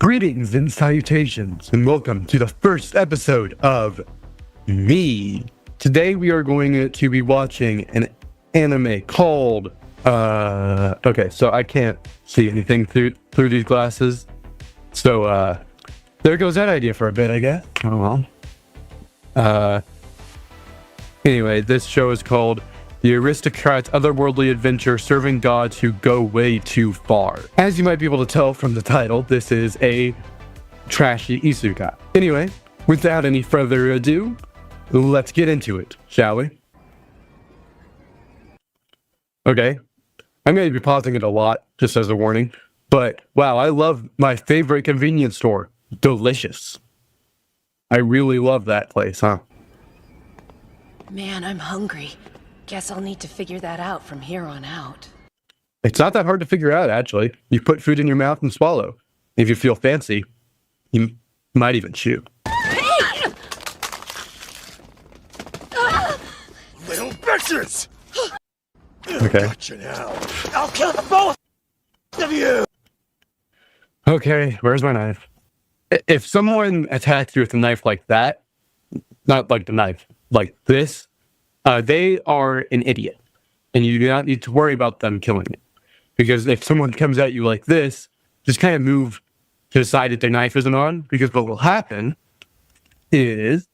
Greetings and salutations, and welcome to the first episode of Me. Today we are going to be watching an anime called, okay, so I can't see anything through these glasses. So, there goes that idea for a bit, I guess. Oh well. Anyway, this show is called The Aristocrats' Otherworldly Adventure Serving Gods Who Go Way Too Far. As you might be able to tell from the title, this is a trashy isekai. Anyway, without any further ado, let's get into it, shall we? Okay, I'm going to be pausing it a lot, just as a warning, but wow, I love my favorite convenience store. Delicious. I really love that place, huh? Man, I'm hungry. Guess I'll need to figure that out from here on out. It's not that hard to figure out, actually. You put food in your mouth and swallow. If you feel fancy, you might even chew. Hey! Little bitches! Okay. Gotcha now. I'll kill the both of you! Okay, where's my knife? If someone attacks you with a knife like that, not like the knife, like this, they are an idiot. And you do not need to worry about them killing you. Because if someone comes at you like this, just kind of move to the side that their knife isn't on. Because what will happen is...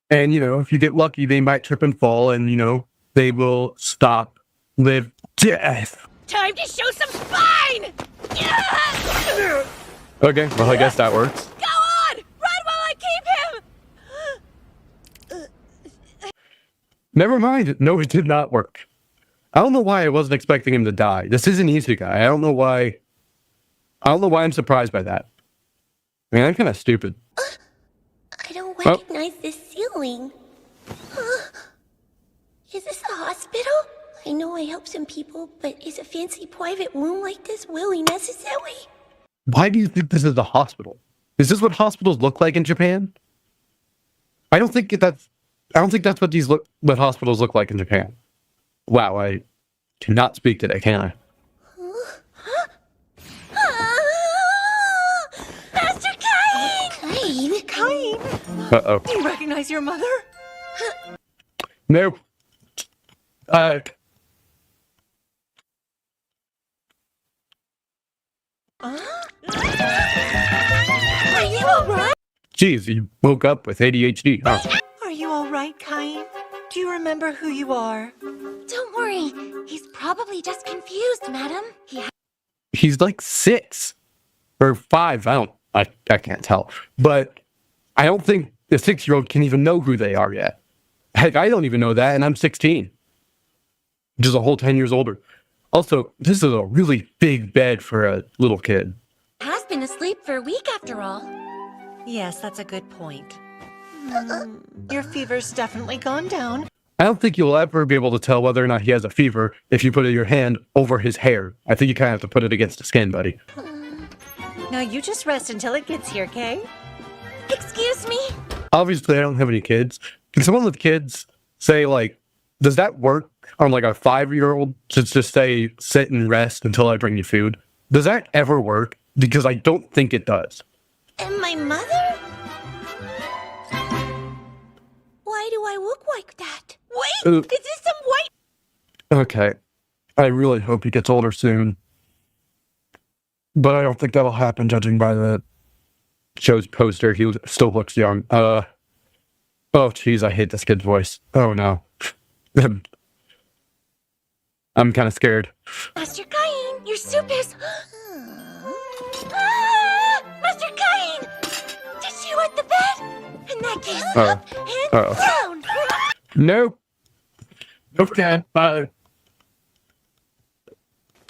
And, you know, if you get lucky, they might trip and fall and, you know, they will stop, live, death. Time to show some spine! Okay, well, I guess that works. Go on! Run while I keep him! Never mind. No, it did not work. I don't know why I wasn't expecting him to die. This is an isekai. I don't know why I'm surprised by that. I mean, I'm kind of stupid. I don't recognize this ceiling. Is this a hospital? I know I help some people, but is a fancy private room like this really necessary? Why do you think this is a hospital? Is this what hospitals look like in Japan? I don't think that's what hospitals look like in Japan. Wow, I cannot speak today, can I? Master Cain! Cain! Uh-oh. Do you recognize your mother? Nope. Are you alright? Geez, you woke up with ADHD, huh? Are you alright, Cain? Do you remember who you are? Don't worry, he's probably just confused, madam. He's like 6 or 5. I can't tell. But I don't think the 6-year-old can even know who they are yet. Heck, I don't even know that, and I'm 16. Which is a whole 10 years older. Also, this is a really big bed for a little kid. Has been asleep for a week after all. Yes, that's a good point. Your fever's definitely gone down. I don't think you'll ever be able to tell whether or not he has a fever if you put your hand over his hair. I think you kind of have to put it against the skin, buddy. Now you just rest until it gets here, Kay? Excuse me? Obviously, I don't have any kids. Can someone with kids say, like, does that work on, like, a 5-year-old to just say, sit and rest until I bring you food? Does that ever work? Because I don't think it does. And my mother? Why do I look like that? Wait! Is this some white... Okay. I really hope he gets older soon. But I don't think that'll happen, judging by the show's poster. He still looks young. Oh, jeez, I hate this kid's voice. Oh, no. I'm kind of scared. Master Cain, your soup is... Master Cain! Did she wet the bed? In that case, up and down! Nope. Nope, Dad. Bye.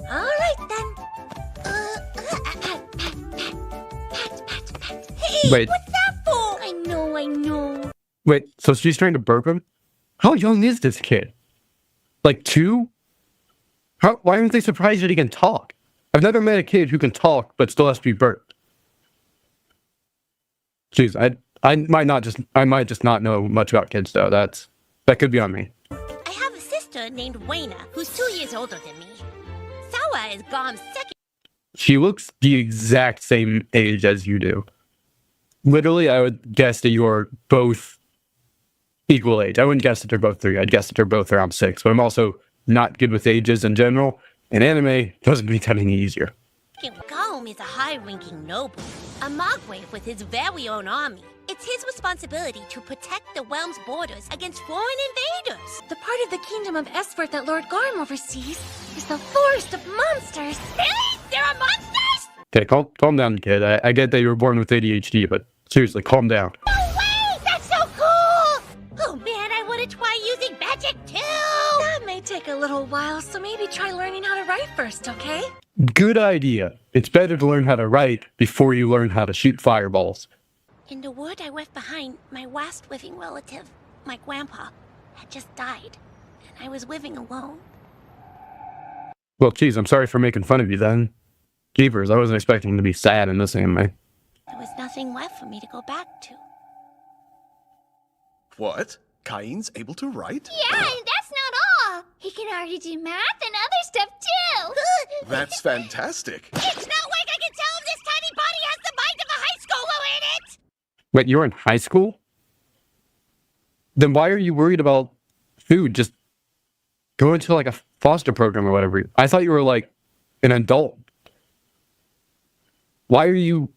Alright then. Hey, Wait. what's that for? I know. Wait, so she's trying to burp him? How young is this kid? Like 2? Why aren't they surprised that he can talk? I've never met a kid who can talk but still has to be burped. Jeez, I might just not know much about kids though. That could be on me. I have a sister named Wayna, who's 2 years older than me. Sawa is Gom's second. She looks the exact same age as you do. Literally, I would guess that you're both equal age. I wouldn't guess that they're both 3. I'd guess that they're both around 6. But I'm also not good with ages in general. And anime doesn't make that any easier. Gom is a high-ranking noble, a Mogwai with his very own army. It's his responsibility to protect the realm's borders against foreign invaders. The part of the kingdom of Esfort that Lord Garm oversees is the forest of monsters. Really? There are monsters? Okay, calm down, kid. I get that you were born with ADHD, but seriously, calm down. No way! That's so cool! Oh man, I want to try using magic too! That may take a little while, so maybe try learning how to write first, okay? Good idea. It's better to learn how to write before you learn how to shoot fireballs. In the world I left behind, my last living relative, my grandpa, had just died, and I was living alone. Well, geez, I'm sorry for making fun of you then. Jeepers, I wasn't expecting to be sad in this anime. There was nothing left for me to go back to. What? Cain's able to write? Yeah, and that's not all. He can already do math and other stuff too. That's fantastic. It's not like I can tell if this tiny body has the mind of a high schooler in it! Wait, you're in high school? Then why are you worried about food? Just go into like a foster program or whatever. I thought you were like an adult. Why are you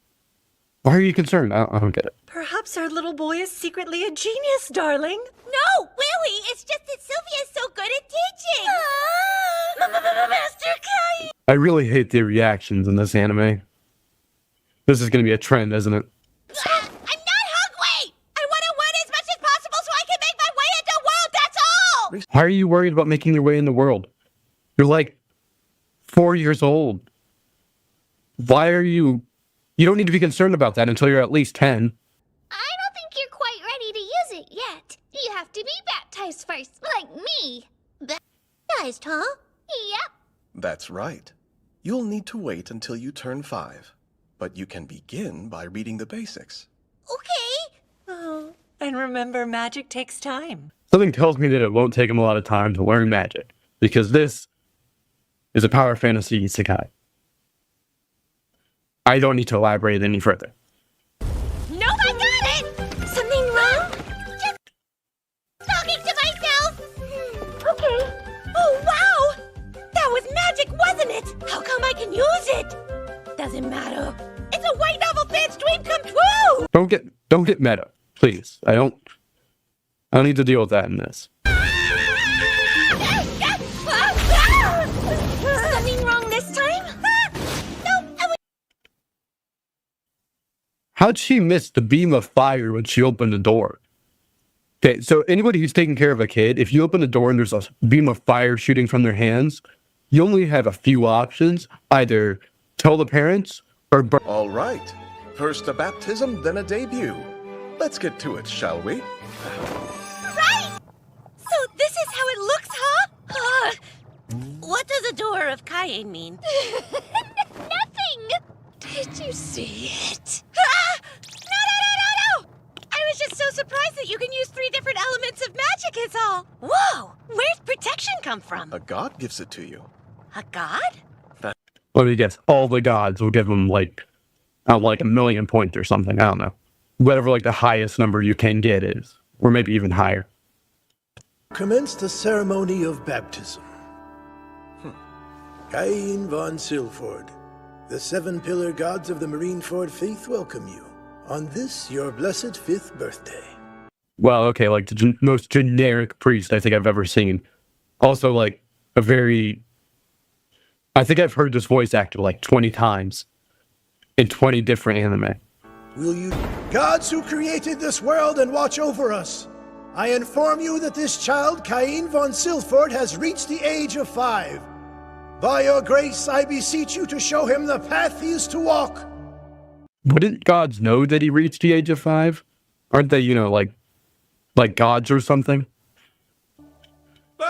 concerned? I don't get it. Perhaps our little boy is secretly a genius, darling. No, really, it's just that Sylvia's so good at teaching! Master Kai! I really hate the reactions in this anime. This is going to be a trend, isn't it? I'm not hungry! I want to learn as much as possible so I can make my way into the world, that's all! Why are you worried about making your way in the world? You're like 4 years old. Why are you... You don't need to be concerned about that until you're at least 10. I don't think you're quite ready to use it yet. You have to be baptized first, like me. Baptized, huh? Yep. That's right. You'll need to wait until you turn 5. But you can begin by reading the basics. Okay. Oh, and remember, magic takes time. Something tells me that it won't take him a lot of time to learn magic, because this is a power fantasy isekai. I don't need to elaborate any further. Nope, I got it! Something wrong? Just talking to myself! Okay. Oh, wow! That was magic, wasn't it? How come I can use it? Doesn't matter. It's a white novel fan's dream come true! Don't get meta, please. I don't need to deal with that in this. Something wrong this time? No, How'd she miss the beam of fire when she opened the door? Okay, so anybody who's taking care of a kid, if you open the door and there's a beam of fire shooting from their hands, you only have a few options. Either tell the parents or burn. All right. First a baptism, then a debut. Let's get to it, shall we? right! So this is how it looks, huh? What does a door of Kaye mean? Nothing. Did you see it? Ah! No! I was just so surprised that you can use 3 different elements of magic is all. Whoa! Where's protection come from? A god gives it to you. A god? Let me guess. All the gods will give them like, I don't know, like 1,000,000 points or something. I don't know. Whatever like the highest number you can get is, or maybe even higher. Commence the ceremony of baptism. Cain von Silford, the 7 pillar gods of the Marineford faith welcome you on this your blessed 5th birthday. Well, okay, like the most generic priest I think I've ever seen. Also, like a very... I think I've heard this voice actor like 20 times in 20 different anime. Will you, gods who created this world and watch over us, I inform you that this child, Cain von Silford, has reached the age of 5. By your grace, I beseech you to show him the path he is to walk. Wouldn't gods know that he reached the age of 5? Aren't they, you know, like gods or something? Where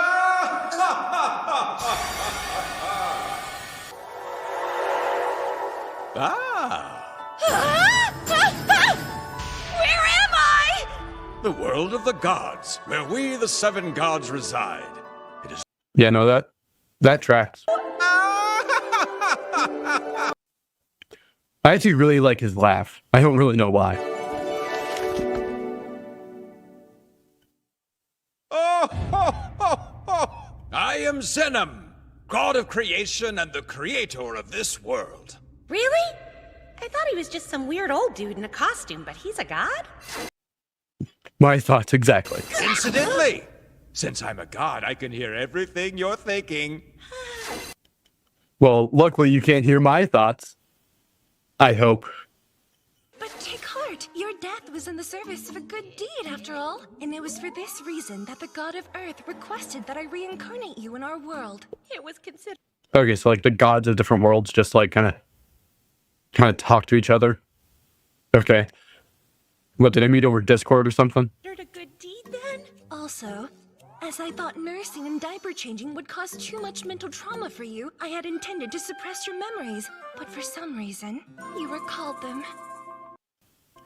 am I? The world of the gods, where we, the 7 gods, reside. Yeah, no, that tracks. I actually really like his laugh. I don't really know why. Oh, ho, ho, ho! I am Zenom, god of creation and the creator of this world. Really? I thought he was just some weird old dude in a costume, but he's a god? My thoughts exactly. Incidentally, since I'm a god, I can hear everything you're thinking. Well, luckily you can't hear my thoughts. I hope. But take heart, your death was in the service of a good deed after all. And it was for this reason that the god of Earth requested that I reincarnate you in our world. It was considered. Okay, so like the gods of different worlds just like kind of talk to each other. Okay. What, did I meet over Discord or something? A good deed then? Also, as I thought nursing and diaper changing would cause too much mental trauma for you, I had intended to suppress your memories. But for some reason, you recalled them.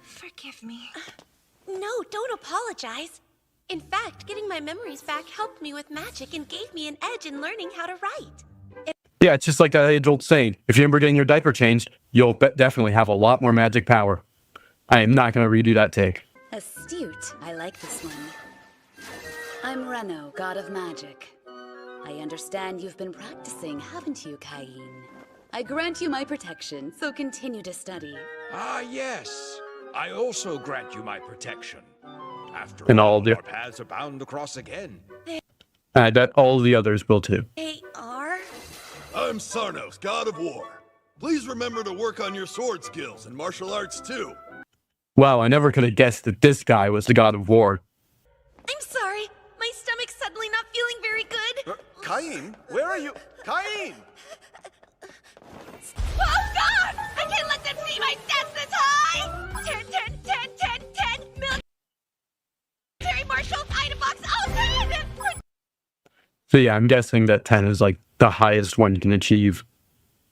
Forgive me. No, don't apologize. In fact, getting my memories back helped me with magic and gave me an edge in learning how to write. Yeah, it's just like that age-old saying. If you remember getting your diaper changed, you'll definitely have a lot more magic power. I am not going to redo that take. Astute. I like this one. I'm Reno, god of magic. I understand you've been practicing, haven't you, Cain? I grant you my protection, so continue to study. Ah, yes. I also grant you my protection. After And all, all our paths are bound to cross again. I bet all the others will too. They are? I'm Sarnos, god of war. Please remember to work on your sword skills and martial arts too. Wow, I never could have guessed that this guy was the god of war. I'm sorry. My stomach's suddenly not feeling very good. Cain, where are you? Cain! Oh God! I can't let them see my stats this high! 10, 10, military marshal, item box, oh 10! So yeah, I'm guessing that 10 is like the highest one you can achieve.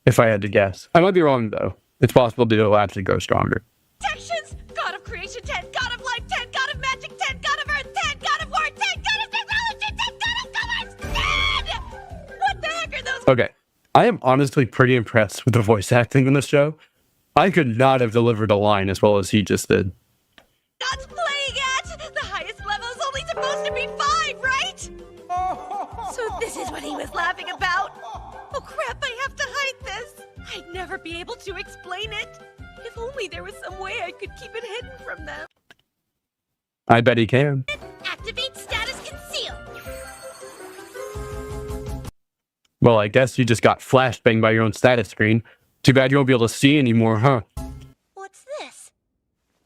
If I had to guess. I might be wrong though. It's possible that it'll actually go stronger. Protections! God of creation 10, God of life 10, God of magic 10, God of earth 10, God of war 10, God of technology 10, God of commerce 10! What the heck are those? Okay. I am honestly pretty impressed with the voice acting in this show. I could not have delivered a line as well as he just did. God's playing at? The highest level is only supposed to be 5, right? So this is what he was laughing about? Oh crap, I have to hide this. I'd never be able to explain it. If only there was some way I could keep it hidden from them. I bet he can. Activate status conceal. Well, I guess you just got flashbanged by your own status screen. Too bad you won't be able to see anymore, huh? What's this?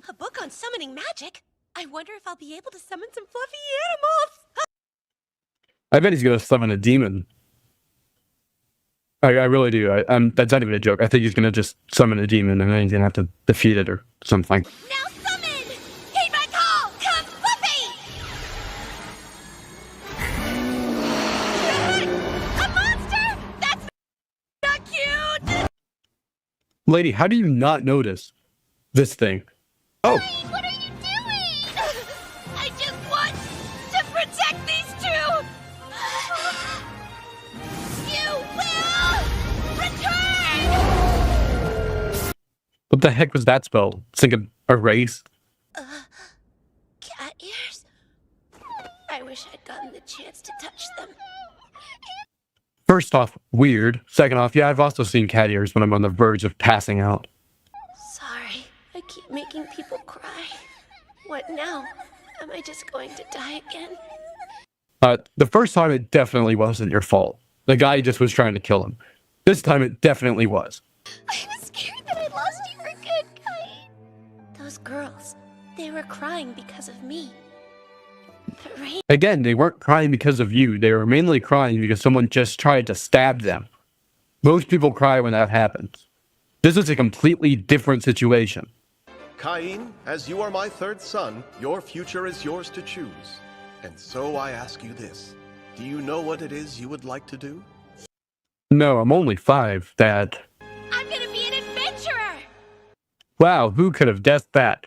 A book on summoning magic? I wonder if I'll be able to summon some fluffy animals. I bet he's gonna summon a demon. I really do. That's not even a joke. I think he's gonna just summon a demon and then he's gonna have to defeat it or something. Now summon! Heed my call! Come Fluffy! A monster? That's not cute! Lady, how do you not notice this thing? Oh, What are you doing? I just want to protect these two! You will return! what the heck was that spell? Thinking erase? Cat ears? I wish I'd gotten the chance to touch them. First off, weird. Second off, yeah, I've also seen cat ears when I'm on the verge of passing out. Sorry, I keep making people cry. What now? Am I just going to die again? The first time it definitely wasn't your fault. The guy just was trying to kill him. This time it definitely was. I was scared that I'd lost you for good, Kai. Those girls, they were crying because of me. The rain. Again, they weren't crying because of you. They were mainly crying because someone just tried to stab them. Most people cry when that happens. This is a completely different situation. Cain, as you are my third son, your future is yours to choose. And so I ask you this. Do you know what it is you would like to do? No, I'm only 5, Dad. I'm gonna be an adventurer! Wow, who could have guessed that?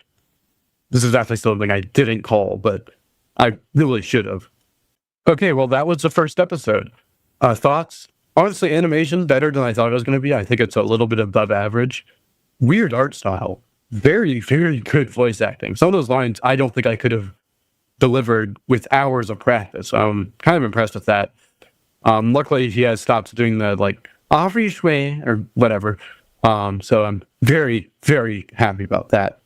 This is actually something I didn't call, but I really should have. Okay, well, that was the first episode. Thoughts? Honestly, animation better than I thought it was going to be. I think it's a little bit above average. weird art style. Very, very good voice acting. Some of those lines I don't think I could have delivered with hours of practice. I'm kind of impressed with that. Luckily, he has stopped doing the like "Aubrey Shui" or whatever. So I'm very, very happy about that.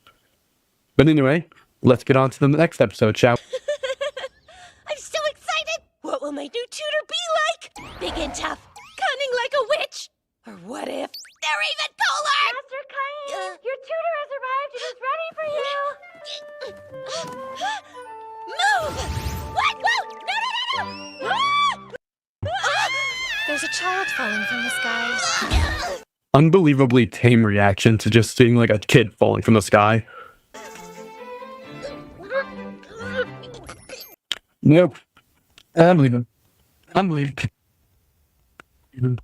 But anyway, let's get on to the next episode, shall we? I'm so excited! What will my new tutor be like? Big and tough, cunning like a witch? Or what if they're even cooler? Master Cain, your tutor has arrived and is ready for you. Move! What? Whoa! No! Ah! There's a child falling from the sky. Unbelievably tame reaction to just seeing like a kid falling from the sky. Nope. I believe him. I believe him.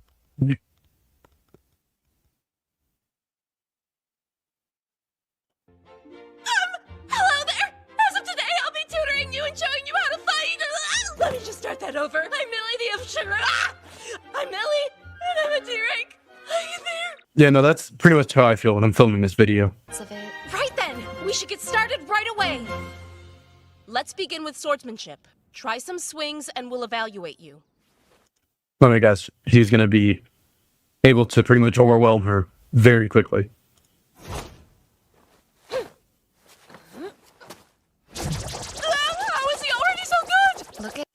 Hello there! As of today, I'll be tutoring you and showing you how to fight! Let me just start that over. I'm Millie the Sugar. I'm Millie, and I'm a D-rank. Are you there? Yeah, no, that's pretty much how I feel when I'm filming this video. Right then! We should get started right away! Let's begin with swordsmanship. Try some swings and we'll evaluate you. Let me guess, he's gonna be able to pretty much overwhelm her very quickly. How is he already so good? Look at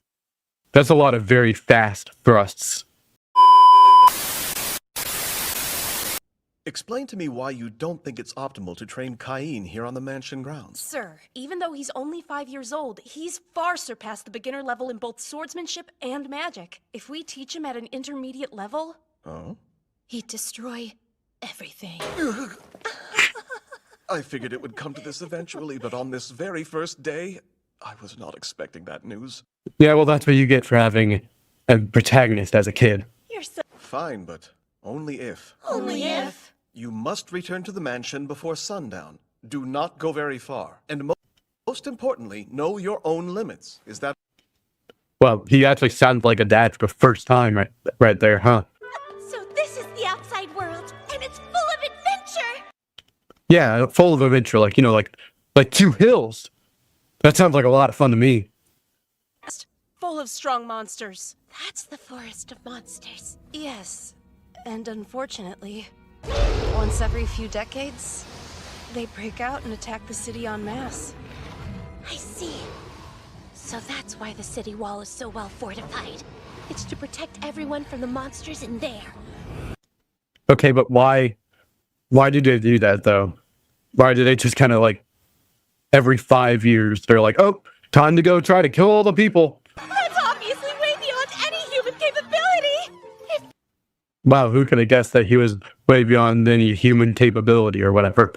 That's a lot of very fast thrusts. Explain to me why you don't think it's optimal to train Cain here on the mansion grounds. Sir, even though he's only 5 years old, he's far surpassed the beginner level in both swordsmanship and magic. If we teach him at an intermediate level, he'd destroy everything. I figured it would come to this eventually, but on this very first day, I was not expecting that news. Yeah, well, that's what you get for having a protagonist as a kid. You're so... Fine, but only if. Only if... You must return to the mansion before sundown. Do not go very far. And most importantly, know your own limits. Is that... Well, he actually sounded like a dad for the first time right there, huh? So this is the outside world, and it's full of adventure! Yeah, full of adventure, like, you know, like 2 hills. That sounds like a lot of fun to me. Full of strong monsters. That's the forest of monsters. Yes, and unfortunately, once every few decades, they break out and attack the city en masse. I see. So that's why the city wall is so well fortified. It's to protect everyone from the monsters in there. Okay, but why do they do that, though? Why do they just kind of, like, every 5 years, they're like, oh, time to go try to kill all the people. That's obviously way beyond any human capability! Wow, who could have guessed that he was way beyond any human capability or whatever?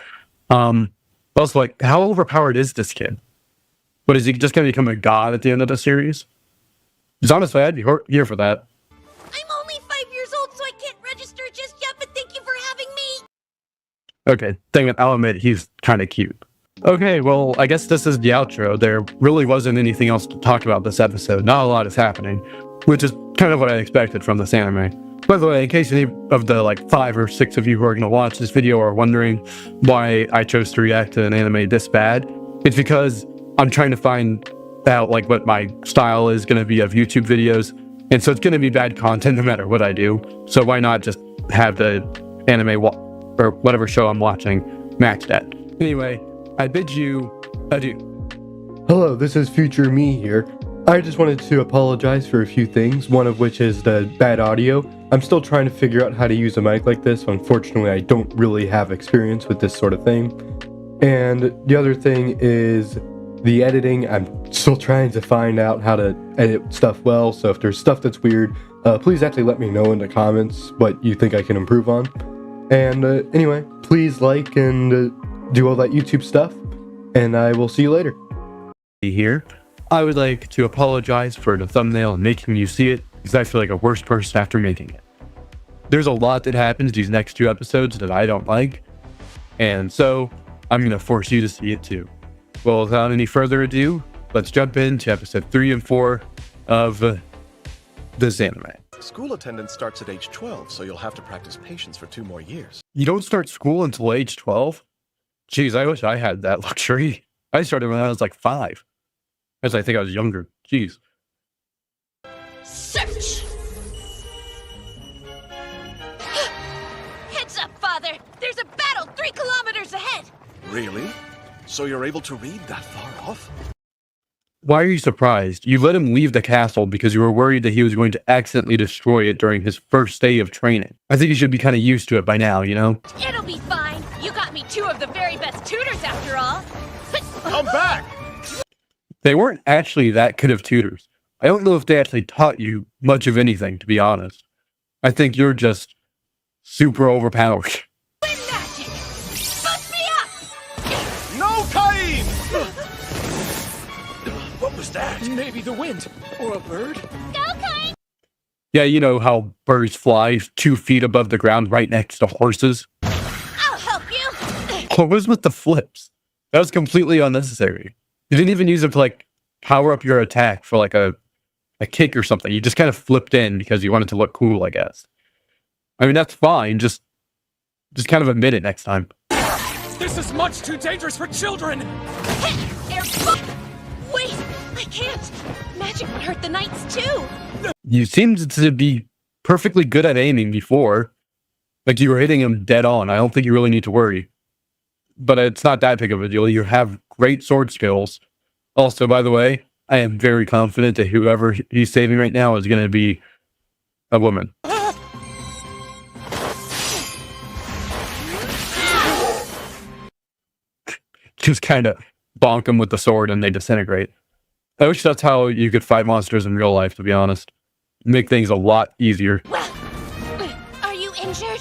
Also, like, how overpowered is this kid? What, is he just going to become a god at the end of the series? Because honestly, I'd be here for that. I'm only 5 years old, so I can't register just yet, but thank you for having me! Okay, dang it, I'll admit, he's kind of cute. Okay, well, I guess this is the outro. There really wasn't anything else to talk about this episode. Not a lot is happening, which is kind of what I expected from this anime. By the way, in case any of the like 5 or 6 of you who are going to watch this video are wondering why I chose to react to an anime this bad, it's because I'm trying to find out like what my style is going to be of YouTube videos, and so it's going to be bad content no matter what I do. So why not just have the anime or whatever show I'm watching match that? Anyway, I bid you adieu. Hello, this is future me here. I just wanted to apologize for a few things, one of which is the bad audio. I'm still trying to figure out how to use a mic like this. Unfortunately, I don't really have experience with this sort of thing. And the other thing is the editing. I'm still trying to find out how to edit stuff well, so if there's stuff that's weird, please actually let me know in the comments what you think I can improve on. And anyway, please like and do all that YouTube stuff, and I will see you later. Here, I would like to apologize for the thumbnail and making you see it, because I feel like a worse person after making it. There's a lot that happens these next 2 episodes that I don't like, and so I'm going to force you to see it too. Well, without any further ado, let's jump into episode 3 and 4 of this anime. school attendance starts at age 12, so you'll have to practice patience for 2 more years. You don't start school until age 12? Jeez, I wish I had that luxury. I started when I was like 5. As I think I was younger. Jeez. Search! Heads up, Father! There's a battle 3 kilometers ahead! Really? So you're able to read that far off? Why are you surprised? You let him leave the castle because you were worried that he was going to accidentally destroy it during his first day of training. I think you should be kind of used to it by now, you know? It'll be fine. You got me 2 of the very best tutors after all. Come back! They weren't actually that good of tutors. I don't know if they actually taught you much of anything, to be honest. I think you're just super overpowered. Wind magic! Boost me up! No, Cain! What was that? Maybe the wind. Or a bird? Go, Kai! Yeah, you know how birds fly 2 feet above the ground right next to horses? I'll help you! What was with the flips? That was completely unnecessary. You didn't even use it to, like, power up your attack for, like, a kick or something. You just kind of flipped in because you wanted to look cool, I guess. I mean, that's fine. Just kind of admit it next time. This is much too dangerous for children! Wait! I can't! Magic would hurt the knights, too! You seemed to be perfectly good at aiming before. Like, you were hitting him dead on. I don't think you really need to worry. But it's not that big of a deal. You have great sword skills. Also, by the way, I am very confident that whoever he's saving right now is going to be a woman. Just kind of bonk them with the sword and they disintegrate. I wish that's how you could fight monsters in real life, to be honest. Make things a lot easier. Well, are you injured?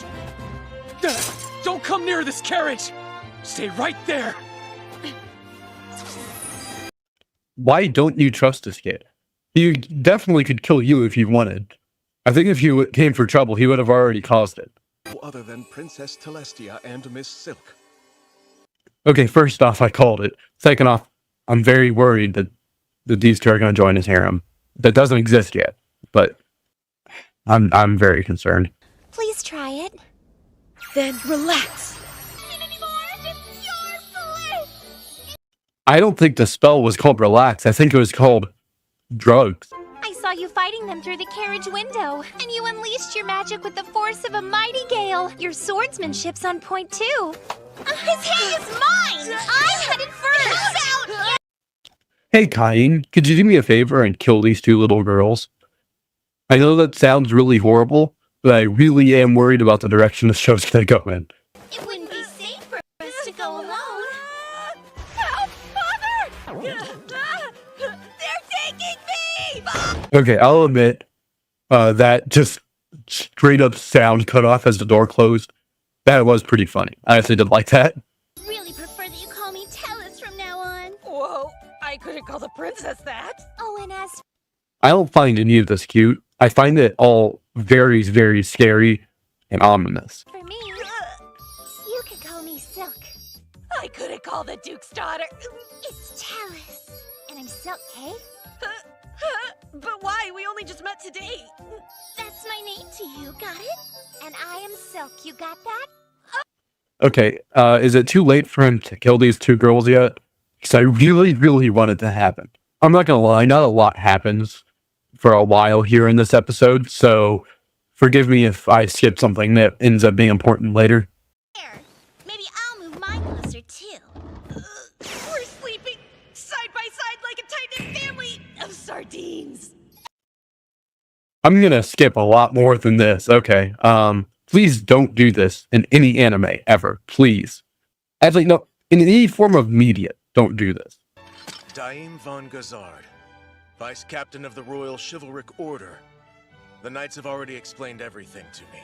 Don't come near this carriage! Stay right there! Why don't you trust this kid? He definitely could kill you if he wanted. I think if you came for trouble, he would have already caused it. Other than Princess Celestia and Miss Silk. Okay, first off, I called it. Second off, I'm very worried that these 2 are going to join his harem. That doesn't exist yet, but I'm very concerned. Please try it. Then relax. I don't think the spell was called relax. I think it was called drugs. I saw you fighting them through the carriage window, and you unleashed your magic with the force of a mighty gale. Your swordsmanship's on point, too. His hay is mine! I'm headed first! Out! Hey, Cain, could you do me a favor and kill these 2 little girls? I know that sounds really horrible, but I really am worried about the direction the show's going to go in. It wouldn't be safe for us to go alone. Help, Father! They're taking me! Okay, I'll admit that just straight up sound cut off as the door closed. That was pretty funny. I actually did like that. Really prefer that you call me Tellus from now on. Whoa, I couldn't call the princess that. Oh, and as I don't find any of this cute. I find it all very, very scary and ominous. for me, you can call me Silk. I couldn't call the Duke's daughter. It's Tellus. And I'm Silk, hey? But why? We only just met today. That's my name to you, got it? And I am Silk, you got that? Okay, is it too late for him to kill these 2 girls yet? Because I really, really want it to happen. I'm not gonna lie, not a lot happens for a while here in this episode, so forgive me if I skip something that ends up being important later. Here, maybe I'll move mine closer too. We're sleeping side by side like a tight-knit family of sardines. I'm gonna skip a lot more than this, okay. Please don't do this in any anime, ever. Please. Actually, no, in any form of media, don't do this. Daim von Gazard, Vice Captain of the Royal Chivalric Order. The Knights have already explained everything to me.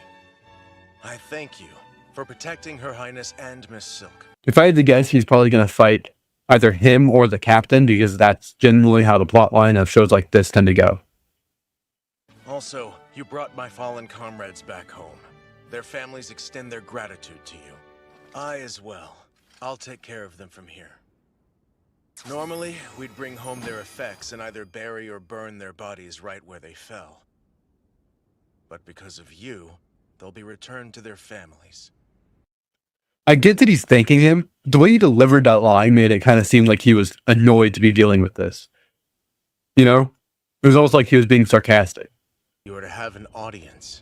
I thank you for protecting Her Highness and Miss Silk. If I had to guess, he's probably gonna fight either him or the captain, because that's generally how the plotline of shows like this tend to go. Also, you brought my fallen comrades back home. Their families extend their gratitude to you. I as well. I'll take care of them from here. Normally, we'd bring home their effects and either bury or burn their bodies right where they fell. But because of you, they'll be returned to their families. I get that he's thanking him. The way he delivered that line made it kind of seem like he was annoyed to be dealing with this. You know? It was almost like he was being sarcastic. You are to have an audience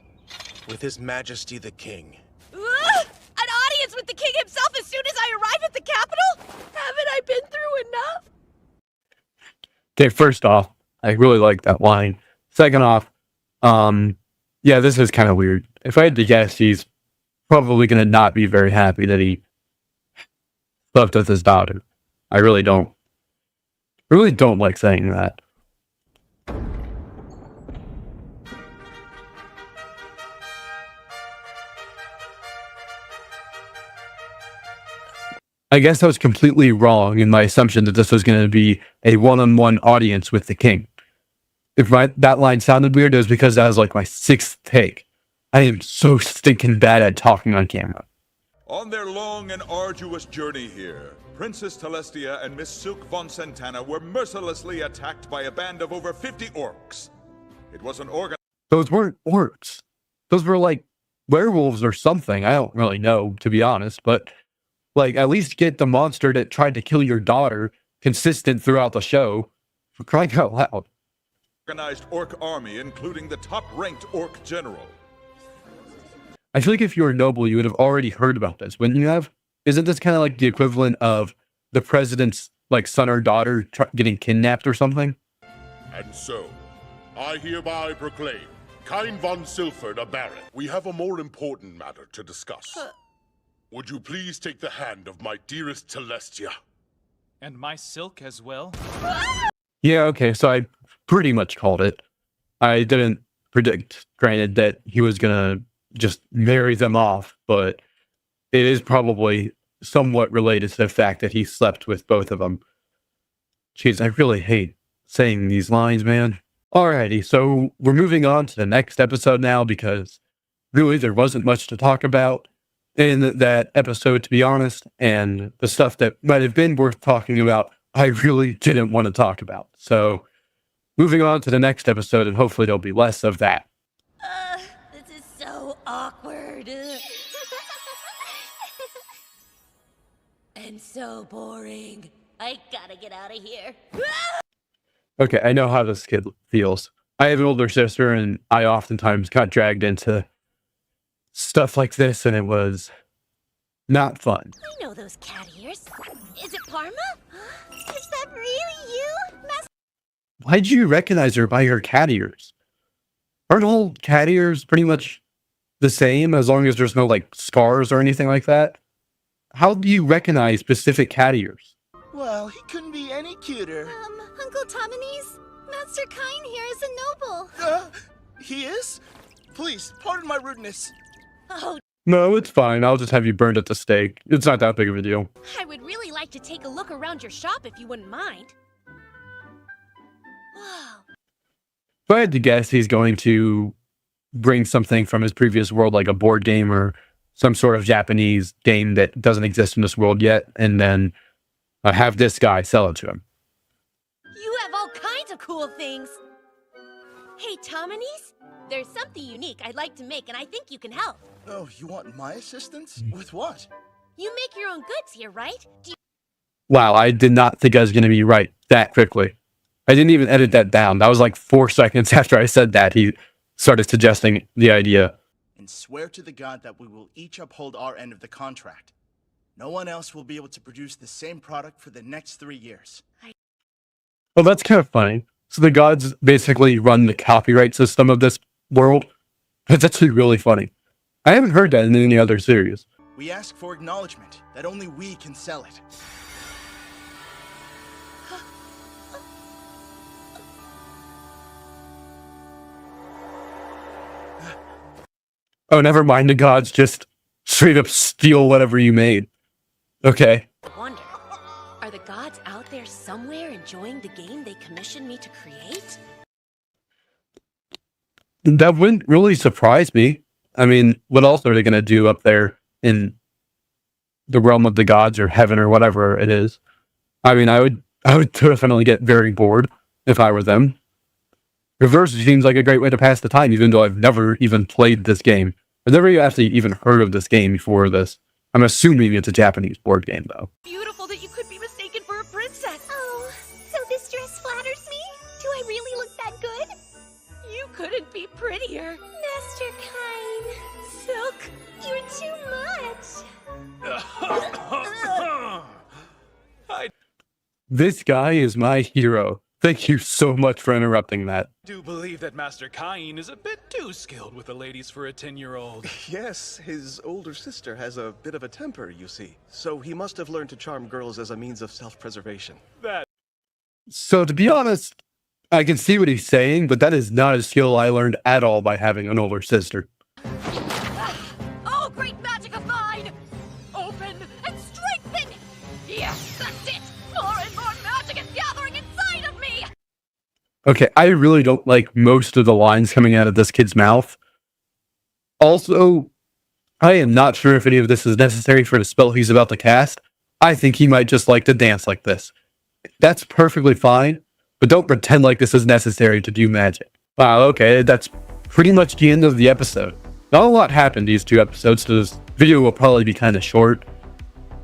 with His Majesty the King. An audience with the king himself as soon as I arrive at the capital? Haven't I been through enough? Okay, first off, I really like that line. Second off, yeah, this is kind of weird. If I had to guess, he's probably going to not be very happy that he slept with his daughter. I really don't like saying that. I guess I was completely wrong in my assumption that this was going to be a one-on-one audience with the king. If that line sounded weird, it was because that was like my sixth take. I am so stinking bad at talking on camera. On their long and arduous journey here, Princess Telestia and Miss Silk von Santana were mercilessly attacked by a band of over 50 orcs. It was an organ. Those weren't orcs. Those were like werewolves or something. I don't really know, to be honest, but like at least get the monster that tried to kill your daughter consistent throughout the show. For crying out loud. Organized orc army, including the top-ranked orc general. I feel like if you were noble, you would have already heard about this, wouldn't you have? Isn't this kind of like the equivalent of the president's like son or daughter getting kidnapped or something? And so, I hereby proclaim Kain von Silford a baron. We have a more important matter to discuss. Would you please take the hand of my dearest Telestia? And my Silk as well? Yeah, okay, so I pretty much called it. I didn't predict, granted, that he was gonna just marry them off, but it is probably somewhat related to the fact that he slept with both of them. Jeez, I really hate saying these lines, man. Alrighty, so we're moving on to the next episode now because really there wasn't much to talk about in that episode, to be honest, and the stuff that might have been worth talking about, I really didn't want to talk about. So, moving on to the next episode, and hopefully there'll be less of that. This is so awkward. And so boring. I gotta get out of here. Okay, I know how this kid feels. I have an older sister, and I oftentimes got dragged into stuff like this, and it was not fun. I know those cat ears. Is it Parma? Is that really you? Why'd you recognize her by her cat ears? Aren't all cat ears pretty much the same as long as there's no like scars or anything like that? How do you recognize specific cat ears? Well, he couldn't be any cuter. Uncle Tominese? Master Kain here is a noble. He is? Please, pardon my rudeness. Oh, No, it's fine. I'll just have you burned at the stake. It's not that big of a deal. I would really like to take a look around your shop if you wouldn't mind. Wow. If I had to guess, he's going to bring something from his previous world, like a board game or some sort of Japanese game that doesn't exist in this world yet, and then have this guy sell it to him. You have all kinds of cool things. Hey, Tominese, there's something unique I'd like to make, and I think you can help. Oh, you want my assistance? With what? You make your own goods here, right? Wow, I did not think I was going to be right that quickly. I didn't even edit that down. That was like 4 seconds after I said that, he started suggesting the idea. And swear to the god that we will each uphold our end of the contract. No one else will be able to produce the same product for the next 3 years. Well, that's kind of funny. So the gods basically run the copyright system of this world. That's actually really funny. I haven't heard that in any other series. We ask for acknowledgement that only we can sell it. Oh, never mind. The gods just straight up steal whatever you made. Okay. Wonder, are the gods out there somewhere enjoying the game they commissioned me to create? That wouldn't really surprise me. I mean, what else are they going to do up there in the realm of the gods or heaven or whatever it is? I mean, I would definitely get very bored if I were them. Reverse seems like a great way to pass the time, even though I've never even played this game. I've never actually even heard of this game before this. I'm assuming it's a Japanese board game, though. Beautiful that you could be mistaken for a princess. Oh, so this dress flatters me? Do I really look that good? You couldn't be prettier. Master Kine. Silk, you're too much. This guy is my hero. Thank you so much for interrupting that. I do believe that Master Kine is a bit too skilled with the ladies for a 10-year-old. Yes, his older sister has a bit of a temper, you see. So he must have learned to charm girls as a means of self-preservation. So to be honest, I can see what he's saying, but that is not a skill I learned at all by having an older sister. Oh, great magic of mine! Open and strengthen! Yes, that's it! More and more magic is gathering inside of me! Okay, I really don't like most of the lines coming out of this kid's mouth. Also, I am not sure if any of this is necessary for the spell he's about to cast. I think he might just like to dance like this. That's perfectly fine, but don't pretend like this is necessary to do magic. Wow, okay, that's pretty much the end of the episode. Not a lot happened these 2 episodes, so this video will probably be kind of short.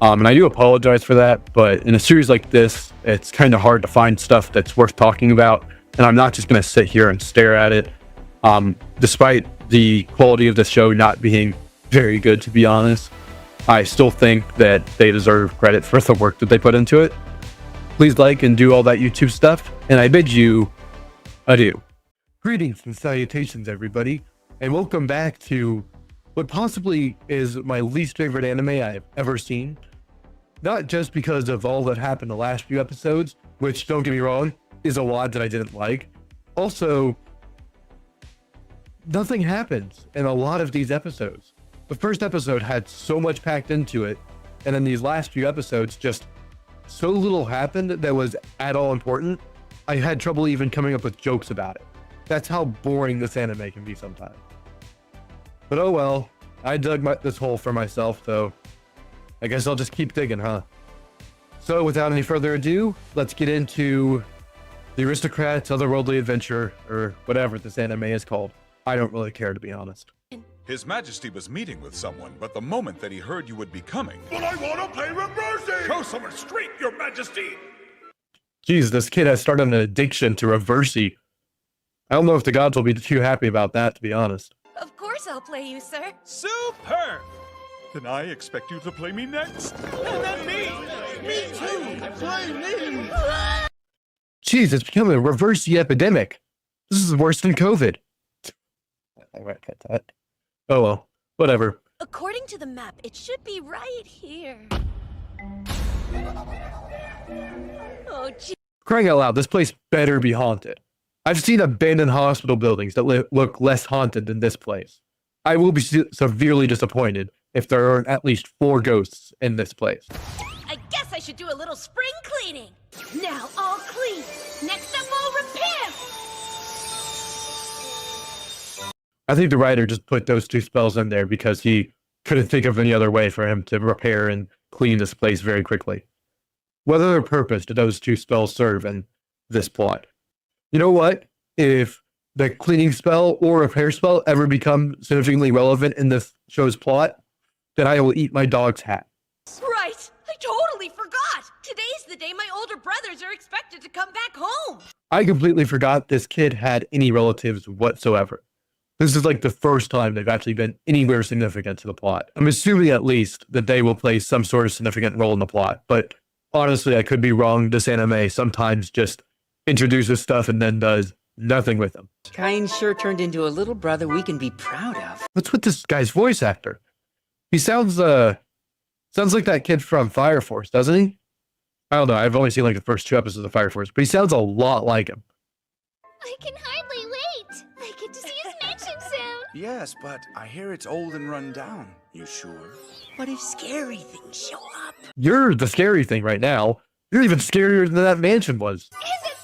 And I do apologize for that, but in a series like this, it's kind of hard to find stuff that's worth talking about, and I'm not just going to sit here and stare at it. Despite the quality of the show not being very good, to be honest, I still think that they deserve credit for the work that they put into it. Please like and do all that YouTube stuff, and I bid you adieu. Greetings and salutations, everybody, and welcome back to what possibly is my least favorite anime I've ever seen. Not just because of all that happened the last few episodes, which, don't get me wrong, is a lot that I didn't like. Also, nothing happens in a lot of these episodes. The first episode had so much packed into it, and in these last few episodes, just so little happened that was at all important, I had trouble even coming up with jokes about it. That's how boring this anime can be sometimes. But oh well, I dug this hole for myself, so I guess I'll just keep digging, huh? So without any further ado, let's get into the Aristocrats Otherworldly Adventure, or whatever this anime is called. I don't really care, to be honest. His Majesty was meeting with someone, but the moment that he heard you would be coming... But I want to play reversing! Show some restraint, Your Majesty! Jeez, this kid has started an addiction to reversey. I don't know if the gods will be too happy about that, to be honest. Of course I'll play you, sir. Superb! Then I expect you to play me next. And then me! Me too! Play me! Jeez, it's becoming a reversey epidemic. This is worse than COVID. I might cut that. Oh well, whatever. According to the map, it should be right here. Oh, gee. Crying out loud, this place better be haunted. I've seen abandoned hospital buildings that look less haunted than this place. I will be severely disappointed if there aren't at least 4 ghosts in this place. I guess I should do a little spring cleaning. Now all clean. Next up, we'll repair. I think the writer just put those 2 spells in there because he couldn't think of any other way for him to repair and clean this place very quickly. What other purpose do those 2 spells serve in this plot? You know what? If the cleaning spell or repair spell ever become significantly relevant in this show's plot, then I will eat my dog's hat. Right. I totally forgot. Today's the day my older brothers are expected to come back home. I completely forgot this kid had any relatives whatsoever. This is like the first time they've actually been anywhere significant to the plot. I'm assuming at least that they will play some sort of significant role in the plot, but honestly, I could be wrong. This anime sometimes just introduces stuff and then does nothing with them. Kine sure turned into a little brother we can be proud of. What's with this guy's voice actor? He sounds like that kid from Fire Force, doesn't he? I don't know. I've only seen like the first 2 episodes of Fire Force, but he sounds a lot like him. I can hardly wait. I get to see his mansion soon. Yes, but I hear it's old and run down. You sure? What if scary things show up? You're the scary thing right now. You're even scarier than that mansion was. And a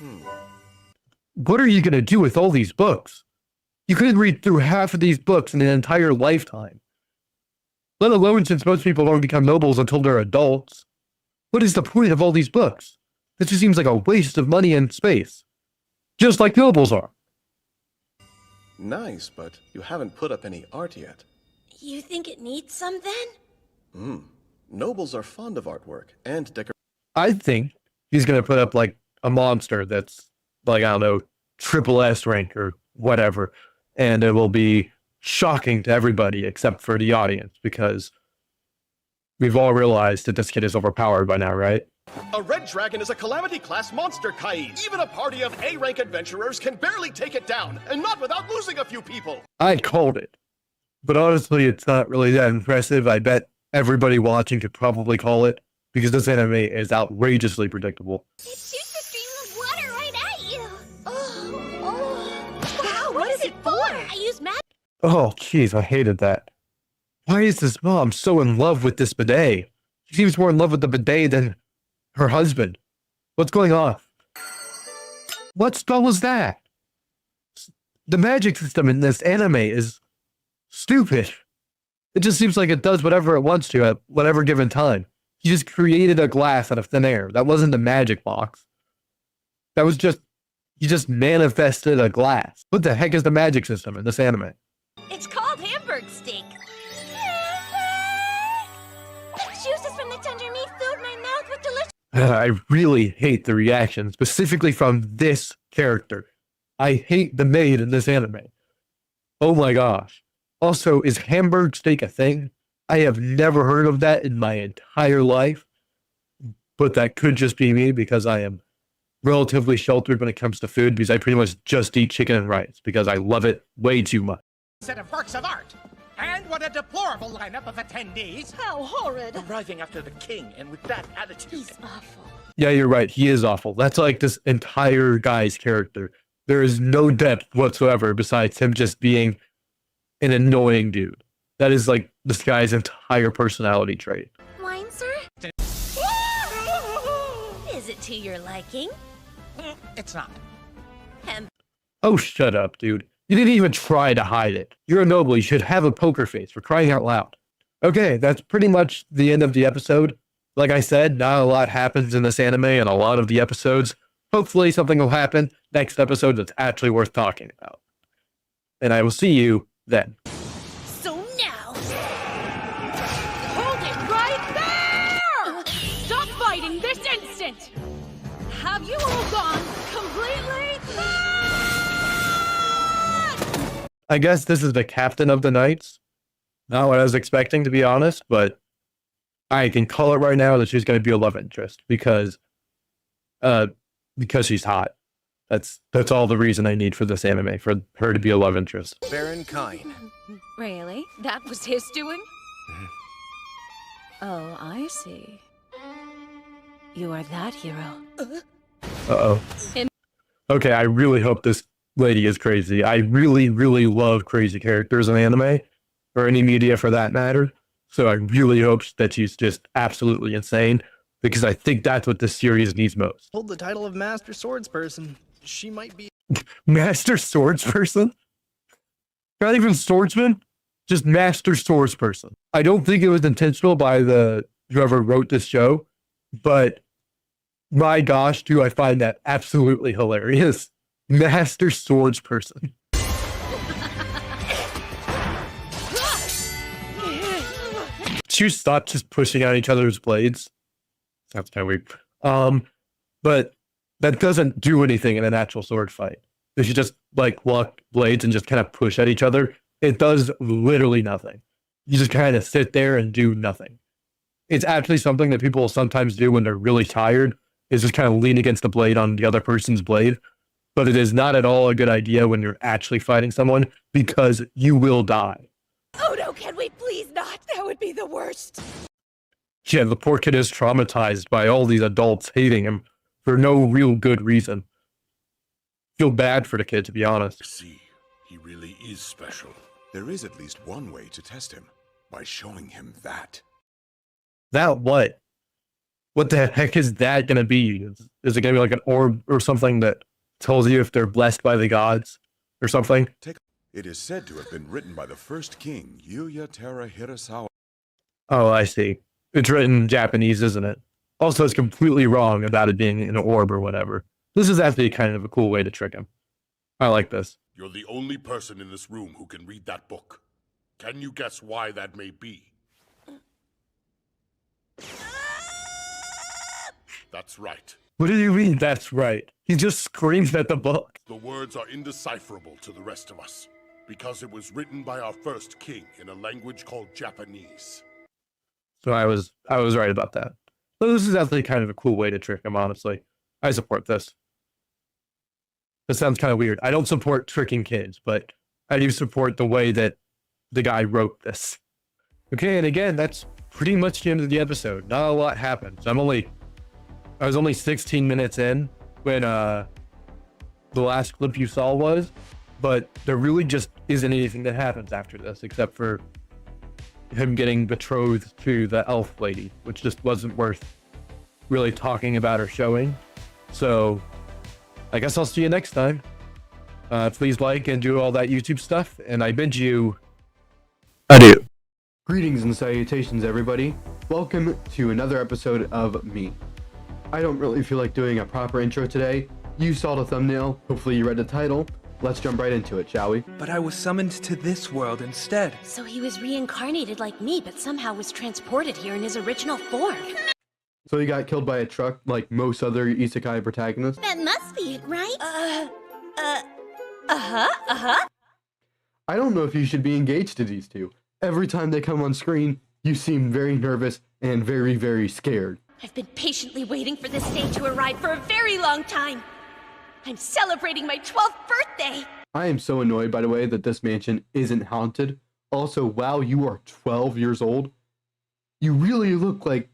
study. What are you going to do with all these books? You could read through half of these books in an entire lifetime. Let alone since most people don't become nobles until they're adults. What is the point of all these books? This just seems like a waste of money and space. just like nobles are. Nice, but you haven't put up any art yet. You think it needs some then? Nobles are fond of artwork and decoration. I think he's gonna put up like a monster that's like, I don't know, triple S rank or whatever, and it will be shocking to everybody except for the audience, because we've all realized that this kid is overpowered by now, right? A red dragon is a calamity-class monster, Kain. Even a party of A-rank adventurers can barely take it down, and not without losing a few people. I called it, but honestly, it's not really that impressive. I bet everybody watching could probably call it, because this anime is outrageously predictable. It shoots a stream of water right at you. Wow, what is it for? I use magic. Oh, jeez, I hated that. Why is this mom so in love with this bidet? She seems more in love with the bidet than her husband. What's going on? What spell was that? The magic system in this anime is stupid. It just seems like it does whatever it wants to at whatever given time. He just created a glass out of thin air. That wasn't the magic box. That was just, he just manifested a glass. What the heck is the magic system in this anime? It's called Hamburg steak. Juices from the tender meat filled my mouth with delicious. I really hate the reaction, specifically from this character. I hate the maid in this anime. Oh my gosh. Also, is Hamburg steak a thing? I have never heard of that in my entire life, but that could just be me because I am relatively sheltered when it comes to food, because I pretty much just eat chicken and rice because I love it way too much. Set of works of art. And what a deplorable lineup of attendees. How horrid. Arriving after the king and with that attitude. He's awful. Yeah, you're right. He is awful. That's like this entire guy's character. There is no depth whatsoever besides him just being an annoying dude. That is like this guy's entire personality trait. Wine, sir? Is it to your liking? It's not. Oh, shut up, dude. You didn't even try to hide it. You're a noble. You should have a poker face, for crying out loud. Okay, that's pretty much the end of the episode. Like I said, not a lot happens in this anime and a lot of the episodes. Hopefully something will happen next episode that's actually worth talking about. And I will see you then. So now... Hold it right there! Stop fighting this instant! Have you all gone completely mad? I guess this is the captain of the knights. Not what I was expecting, to be honest, but I can call it right now that she's going to be a love interest because she's hot. That's all the reason I need for this anime, for her to be a love interest. Baron Kain. Really? That was his doing? Oh, I see. You are that hero. Uh-oh. Okay, I really hope this lady is crazy. I really, really love crazy characters in anime, or any media for that matter. So I really hope that she's just absolutely insane, because I think that's what this series needs most. Hold the title of Master Swordsperson. She might be... Master Swordsperson? Not even swordsman? Just Master Swordsperson. I don't think it was intentional by whoever wrote this show, but my gosh, do I find that absolutely hilarious. Master Swordsperson. Should you stop just pushing out each other's blades? That's kind of weird. But that doesn't do anything in an actual sword fight. If you just like walk blades and just kind of push at each other, it does literally nothing. You just kind of sit there and do nothing. It's actually something that people will sometimes do when they're really tired, is just kind of lean against the blade on the other person's blade. But it is not at all a good idea when you're actually fighting someone, because you will die. Oh no, can we please not? That would be the worst. Yeah, the poor kid is traumatized by all these adults hating him for no real good reason. Feel bad for the kid, to be honest. See, he really is special. There is at least one way to test him, by showing him that. That what? What the heck is that gonna be? Is it gonna be like an orb or something that tells you if they're blessed by the gods or something? It is said to have been written by the first king, Yuya Tera Hirasawa. Oh, I see. It's written in Japanese, isn't it? Also, it's completely wrong about it being an orb or whatever. This is actually kind of a cool way to trick him. I like this. You're the only person in this room who can read that book. Can you guess why that may be? That's right. What do you mean, that's right? He just screams at the book. The words are indecipherable to the rest of us, because it was written by our first king in a language called Japanese. So I was right about that. So this is actually kind of a cool way to trick him, honestly. I support this. This sounds kind of weird. I don't support tricking kids, but I do support the way that the guy wrote this. Okay, and again, that's pretty much the end of the episode. Not a lot happens. I was only 16 minutes in when the last clip you saw was, but there really just isn't anything that happens after this except for him getting betrothed to the elf lady, which just wasn't worth really talking about or showing. So I guess I'll see you next time. Please like and do all that YouTube stuff, and I bid you adieu. Greetings and salutations, everybody. Welcome to another episode of Me. I don't really feel like doing a proper intro today. You saw the thumbnail, hopefully you read the title. Let's jump right into it, shall we? But I was summoned to this world instead. So he was reincarnated like me, but somehow was transported here in his original form. So he got killed by a truck like most other isekai protagonists? That must be it, right? I don't know if you should be engaged to these two. Every time they come on screen, you seem very nervous and very, very scared. I've been patiently waiting for this day to arrive for a very long time. I'm celebrating my 12th birthday. I am so annoyed, by the way, that this mansion isn't haunted. Also, wow, you are 12 years old. You really look like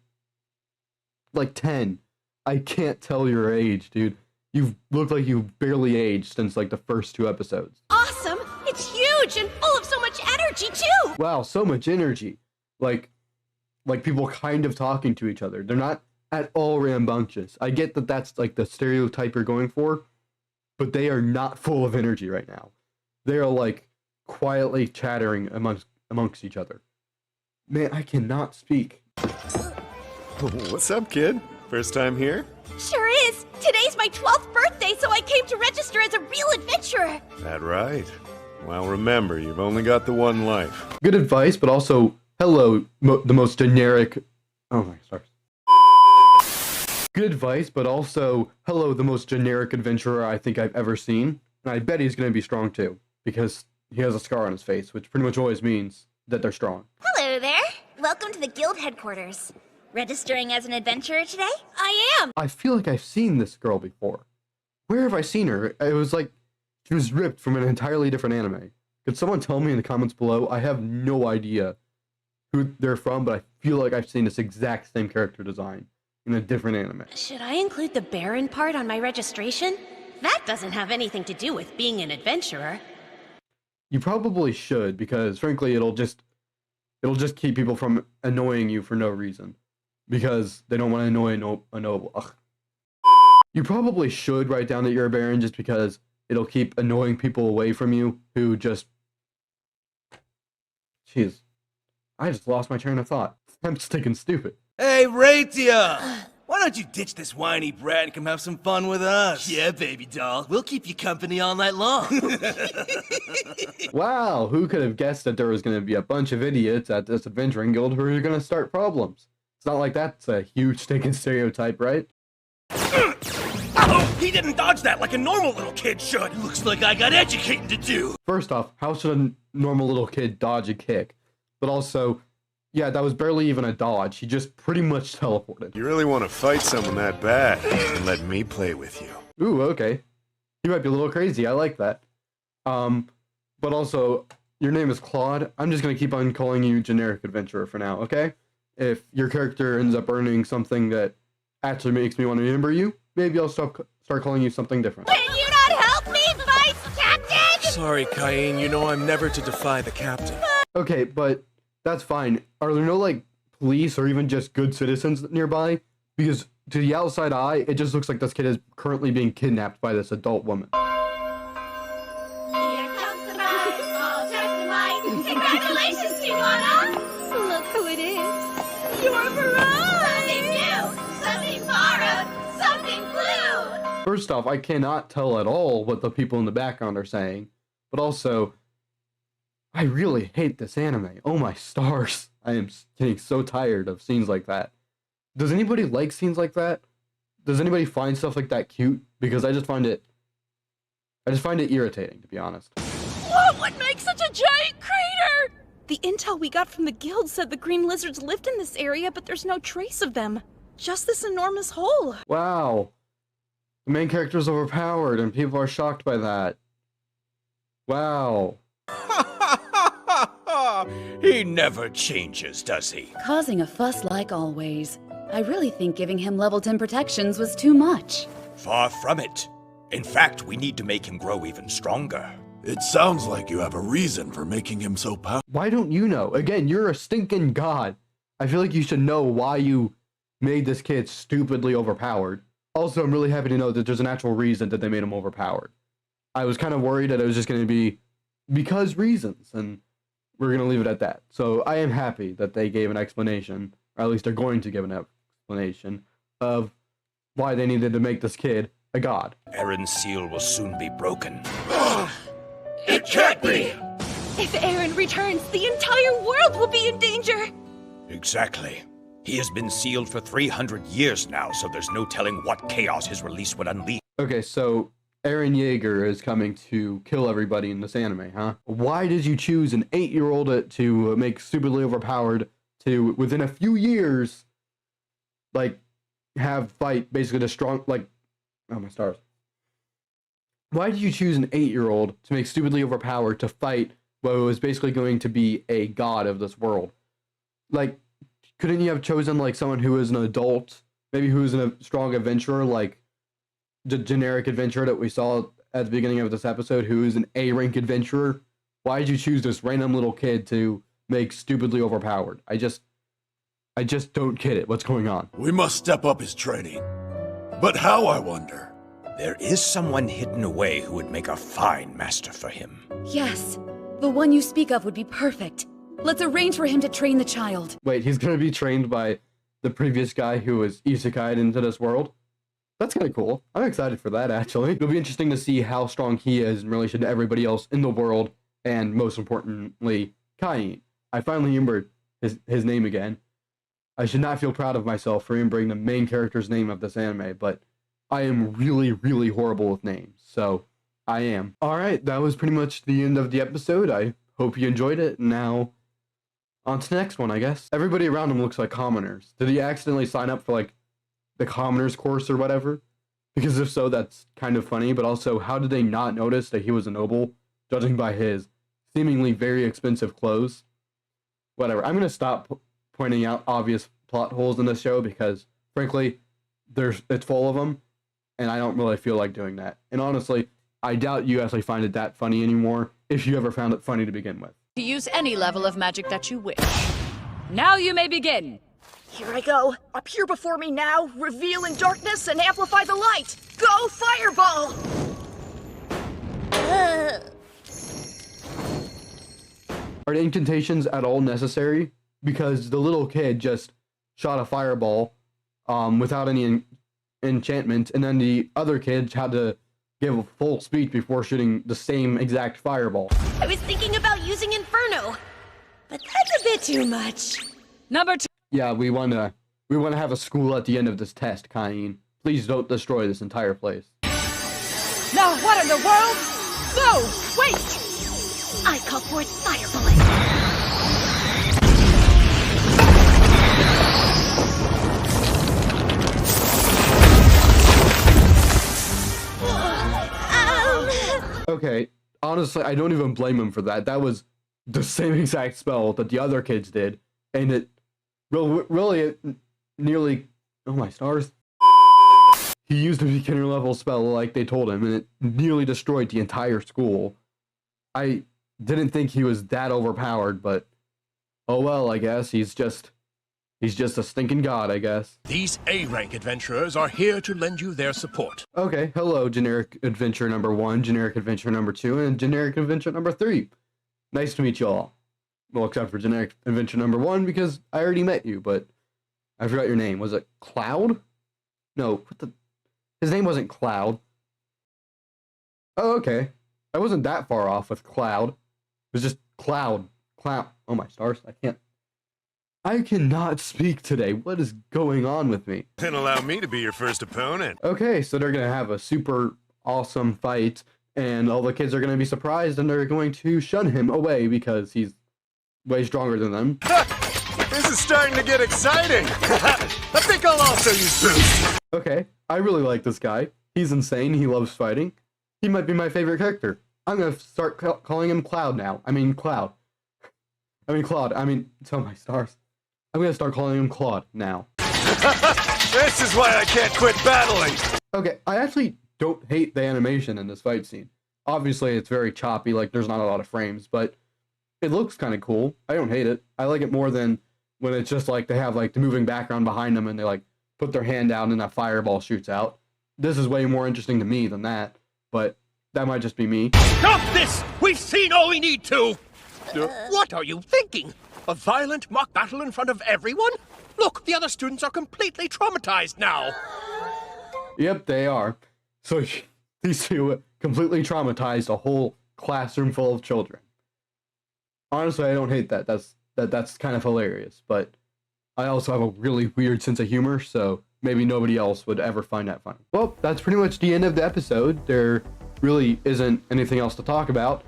10. I can't tell your age, dude. You've looked like you've barely aged since like the first 2 episodes. Awesome! It's huge and full of so much energy, too! Wow, so much energy. Like people kind of talking to each other. They're not at all rambunctious. I get that that's like the stereotype you're going for, but they are not full of energy right now. They are like quietly chattering amongst each other. Man, I cannot speak. What's up, kid? First time here? Sure is! Today's my 12th birthday, so I came to register as a real adventurer! That right. Well, remember, you've only got the one life. Good advice, but also, hello, the most generic... Oh my, sorry. Good advice, but also, hello, the most generic adventurer I think I've ever seen. And I bet he's going to be strong too, because he has a scar on his face, which pretty much always means that they're strong. Hello there! Welcome to the guild headquarters. Registering as an adventurer today? I am! I feel like I've seen this girl before. Where have I seen her? It was like she was ripped from an entirely different anime. Could someone tell me in the comments below? I have no idea who they're from, but I feel like I've seen this exact same character design in a different anime. Should I include the Baron part on my registration? That doesn't have anything to do with being an adventurer. You probably should, because frankly it'll just keep people from annoying you for no reason. Because they don't want to annoy a noble. Ugh. You probably should write down that you're a Baron just because it'll keep annoying people away from you who just... Jeez. I just lost my train of thought. I'm sticking stupid. Hey, Raytia! Why don't you ditch this whiny brat and come have some fun with us? Yeah, baby doll. We'll keep you company all night long. Wow, who could have guessed that there was going to be a bunch of idiots at this adventuring guild who are going to start problems? It's not like that's a huge stinking stereotype, right? Oh, he didn't dodge that like a normal little kid should. Looks like I got educating to do. First off, how should a normal little kid dodge a kick? But also, yeah, that was barely even a dodge. He just pretty much teleported. You really want to fight someone that bad, and let me play with you. Ooh, okay. You might be a little crazy. I like that. But also, your name is Claude. I'm just going to keep on calling you generic adventurer for now, okay? If your character ends up earning something that actually makes me want to remember you, maybe I'll start calling you something different. Can you not help me, Vice Captain? Sorry, Cain, you know I'm never to defy the captain. Okay, but that's fine. Are there no, like, police or even just good citizens nearby? Because to the outside eye, it just looks like this kid is currently being kidnapped by this adult woman. Here comes the bride, all dressed in white. Congratulations, Tijuana! Look who it is. Your bride! Something new, something borrowed, something blue! first off, I cannot tell at all what the people in the background are saying, but also, I really hate this anime. Oh my stars. I am getting so tired of scenes like that. Does anybody like scenes like that? Does anybody find stuff like that cute? Because I just find it irritating, to be honest. What would make such a giant crater? The intel we got from the guild said the green lizards lived in this area, but there's no trace of them. Just this enormous hole. Wow. The main character is overpowered, and people are shocked by that. Wow. He never changes, does he? Causing a fuss like always. I really think giving him level 10 protections was too much. Far from it. In fact, we need to make him grow even stronger. It sounds like you have a reason for making him so powerful. Why don't you know? Again, you're a stinking god. I feel like you should know why you made this kid stupidly overpowered. Also, I'm really happy to know that there's an actual reason that they made him overpowered. I was kind of worried that it was just going to be because reasons, and we're going to leave it at that. So I am happy that they gave an explanation, or at least they're going to give an explanation, of why they needed to make this kid a god. Aaron's seal will soon be broken. It can't be! If Aaron returns, the entire world will be in danger! Exactly. He has been sealed for 300 years now, so there's no telling what chaos his release would unleash. Okay, so Eren Yeager is coming to kill everybody in this anime, huh? Why did you choose an 8-year-old to make stupidly overpowered to, within a few years, like, have fight basically the strong, like, oh my stars. Why did you choose an 8-year-old to make stupidly overpowered to fight what was basically going to be a god of this world? Like, couldn't you have chosen, like, someone who is an adult, maybe who is a strong adventurer, like the generic adventurer that we saw at the beginning of this episode, who is an A-rank adventurer? Why did you choose this random little kid to make stupidly overpowered? I just don't get it. What's going on? We must step up his training. But how, I wonder? There is someone hidden away who would make a fine master for him. Yes, the one you speak of would be perfect. Let's arrange for him to train the child. Wait, he's gonna be trained by the previous guy who was isekai'd into this world? That's kind of cool. I'm excited for that, actually. It'll be interesting to see how strong he is in relation to everybody else in the world, and most importantly, Cain. I finally remembered his name again. I should not feel proud of myself for remembering the main character's name of this anime, but I am really, really horrible with names, so I am. Alright, that was pretty much the end of the episode. I hope you enjoyed it. Now, on to the next one, I guess. Everybody around him looks like commoners. Did he accidentally sign up for, like, the commoners course or whatever? Because if so, that's kind of funny, but also, how did they not notice that he was a noble, judging by his seemingly very expensive clothes? Whatever, I'm gonna stop pointing out obvious plot holes in this show because, frankly, it's full of them, and I don't really feel like doing that. And honestly, I doubt you actually find it that funny anymore, if you ever found it funny to begin with. To use any level of magic that you wish. Now you may begin. Here I go. Appear before me now, reveal in darkness, and amplify the light. Go, fireball! Are the incantations at all necessary? Because the little kid just shot a fireball without any enchantment, and then the other kids had to give a full speech before shooting the same exact fireball. I was thinking about using Inferno, but that's a bit too much. Number 2. Yeah, we wanna have a school at the end of this test, Cain. Please don't destroy this entire place. Now what in the world? No! Wait! I call forth fire bullet. Okay, honestly, I don't even blame him for that. That was the same exact spell that the other kids did, and it really nearly, oh my stars. He used a beginner level spell like they told him, and it nearly destroyed the entire school. I didn't think he was that overpowered, but oh well, I guess he's just a stinking god, I guess. These A-rank adventurers are here to lend you their support. Okay, hello, generic adventure number 1, generic adventure number 2, and generic adventure number 3. Nice to meet you all. Well, except for generic adventure number 1, because I already met you, but I forgot your name. Was it Cloud? No, his name wasn't Cloud. Oh, okay. I wasn't that far off with Cloud. It was just Cloud. Oh my stars, I cannot speak today. What is going on with me? Then allow me to be your first opponent. Okay, so they're gonna have a super awesome fight, and all the kids are gonna be surprised, and they're going to shun him away because he's way stronger than them. This is starting to get exciting. I think I'll also use boost. Okay, I really like this guy. He's insane. He loves fighting. He might be my favorite character. I'm gonna start calling him Cloud now. Claude. Oh my stars. I'm gonna start calling him Claude now. This is why I can't quit battling. Okay, I actually don't hate the animation in this fight scene. Obviously, it's very choppy, like there's not a lot of frames, but it looks kind of cool. I don't hate it. I like it more than when it's just like they have like the moving background behind them and they like put their hand down and a fireball shoots out. This is way more interesting to me than that, but that might just be me. Stop this! We've seen all we need to! What are you thinking? A violent mock battle in front of everyone? Look, the other students are completely traumatized now. Yep, they are. So these two completely traumatized a whole classroom full of children. Honestly, I don't hate that. That's kind of hilarious, but I also have a really weird sense of humor, so maybe nobody else would ever find that funny. Well, that's pretty much the end of the episode. There really isn't anything else to talk about,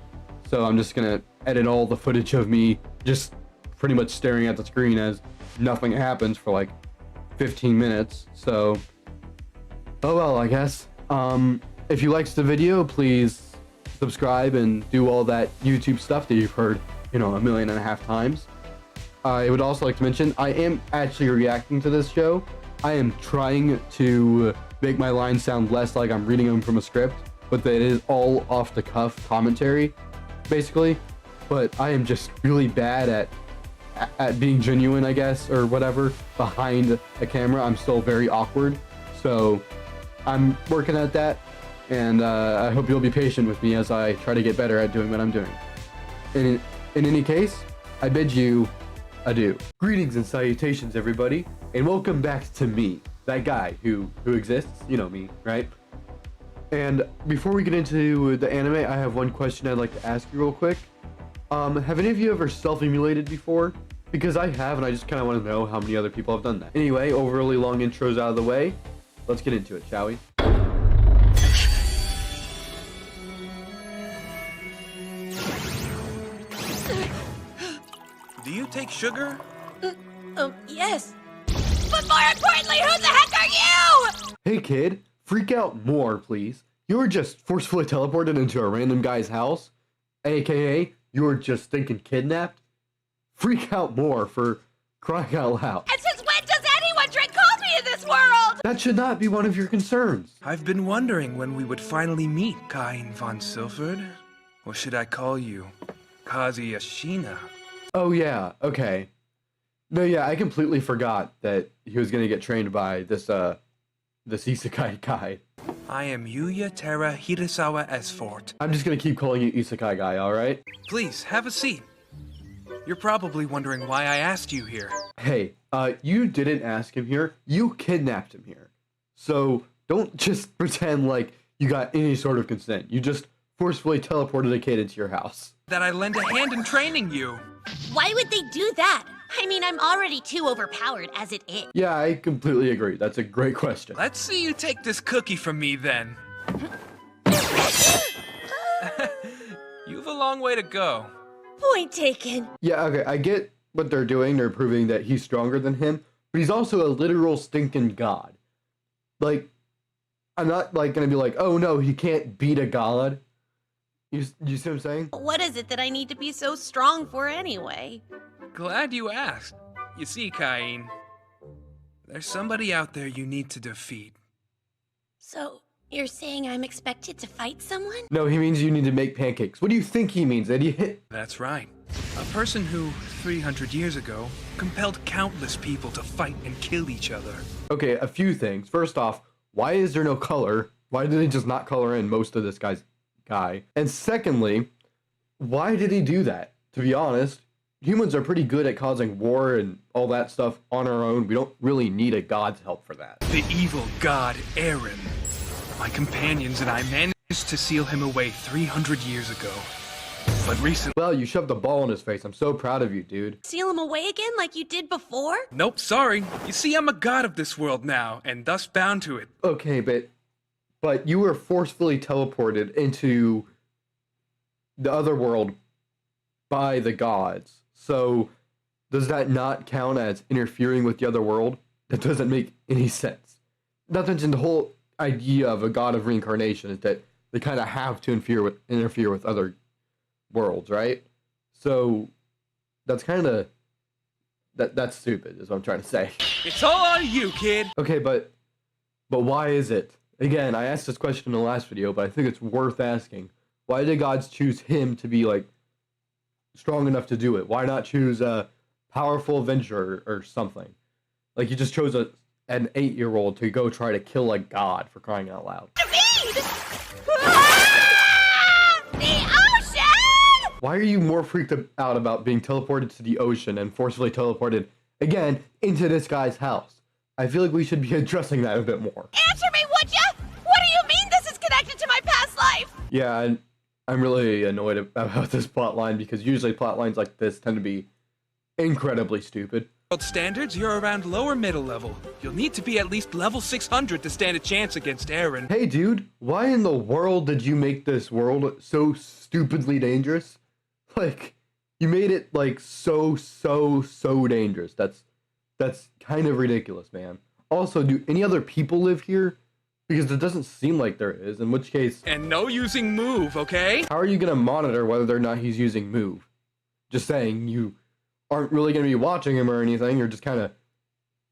so I'm just gonna edit all the footage of me just pretty much staring at the screen as nothing happens for like 15 minutes. So, oh well, I guess. If you liked the video, please subscribe and do all that YouTube stuff that you've heard, 1.5 million times. I would also like to mention, I am actually reacting to this show. I am trying to make my lines sound less like I'm reading them from a script, but that it is all off the cuff commentary, basically. But I am just really bad at being genuine, I guess, or whatever, behind a camera. I'm still very awkward, so I'm working at that, and I hope you'll be patient with me as I try to get better at doing what I'm doing. In any case, I bid you adieu. Greetings and salutations, everybody, and welcome back to me, that guy who exists, you know me, right? And before we get into the anime, I have one question I'd like to ask you real quick. Have any of you ever self-emulated before? Because I have, and I just kind of want to know how many other people have done that. Anyway, overly long intros out of the way, let's get into it, shall we? Do you take sugar? Yes. But more importantly, who the heck are you? Hey kid, freak out more, please. You were just forcefully teleported into a random guy's house, aka you were just thinking kidnapped. Freak out more, for crying out loud. And since when does anyone drink coffee in this world? That should not be one of your concerns. I've been wondering when we would finally meet, Cain von Silford. Or should I call you Kazuya? Oh yeah, okay. No, yeah, I completely forgot that he was gonna get trained by this isekai guy. I am Yuya Terra Hirasawa Esfort. I'm just gonna keep calling you isekai guy, alright? Please, have a seat. You're probably wondering why I asked you here. Hey, you didn't ask him here, you kidnapped him here. So, don't just pretend like you got any sort of consent. You just forcefully teleported a kid into your house. That I lend a hand in training you. Why would they do that? I mean, I'm already too overpowered as it is. Yeah, I completely agree. That's a great question. Let's see you take this cookie from me, then. You've a long way to go. Point taken. Yeah, okay, I get what they're doing. They're proving that he's stronger than him, but he's also a literal stinking god. Like, I'm not, like, gonna be like, oh no, he can't beat a god. You see what I'm saying? What is it that I need to be so strong for anyway? Glad you asked. You see, Cain, there's somebody out there you need to defeat. So, you're saying I'm expected to fight someone? No, he means you need to make pancakes. What do you think he means, idiot? That's right. A person who, 300 years ago, compelled countless people to fight and kill each other. Okay, a few things. First off, why is there no color? Why did they just not color in most of this guy's guy? And secondly, why did he do that? To be honest, humans are pretty good at causing war and all that stuff on our own. We don't really need a god's help for that. The evil god Aaron. My companions and I managed Used to seal him away 300 years ago. But recently... Well, you shoved a ball in his face. I'm so proud of you, dude. Seal him away again like you did before? Nope, sorry. You see, I'm a god of this world now, and thus bound to it. Okay, but you were forcefully teleported into the other world by the gods. So does that not count as interfering with the other world? That doesn't make any sense. Not to mention the whole idea of a god of reincarnation is that they kind of have to interfere with other worlds, right? So that's kind of that's stupid is what I'm trying to say. It's all on you, kid. Okay, but why is it? Again, I asked this question in the last video, but I think it's worth asking. Why did gods choose him to be like strong enough to do it? Why not choose a powerful Avenger or something? Like you just chose an 8-year-old to go try to kill a god, for crying out loud. Why are you more freaked out about being teleported to the ocean and forcibly teleported again into this guy's house? I feel like we should be addressing that a bit more. Answer me, would ya? What do you mean this is connected to my past life? Yeah, I'm really annoyed about this plot line because usually plot lines like this tend to be incredibly stupid. World standards, you're around lower middle level. You'll need to be at least level 600 to stand a chance against Aaron. Hey dude, why in the world did you make this world so stupidly dangerous? Like, you made it like so dangerous. That's kind of ridiculous, man. Also, do any other people live here? Because it doesn't seem like there is, in which case... And no using move, okay? How are you gonna monitor whether or not he's using move? Just saying, you aren't really gonna be watching him or anything, you're just kind of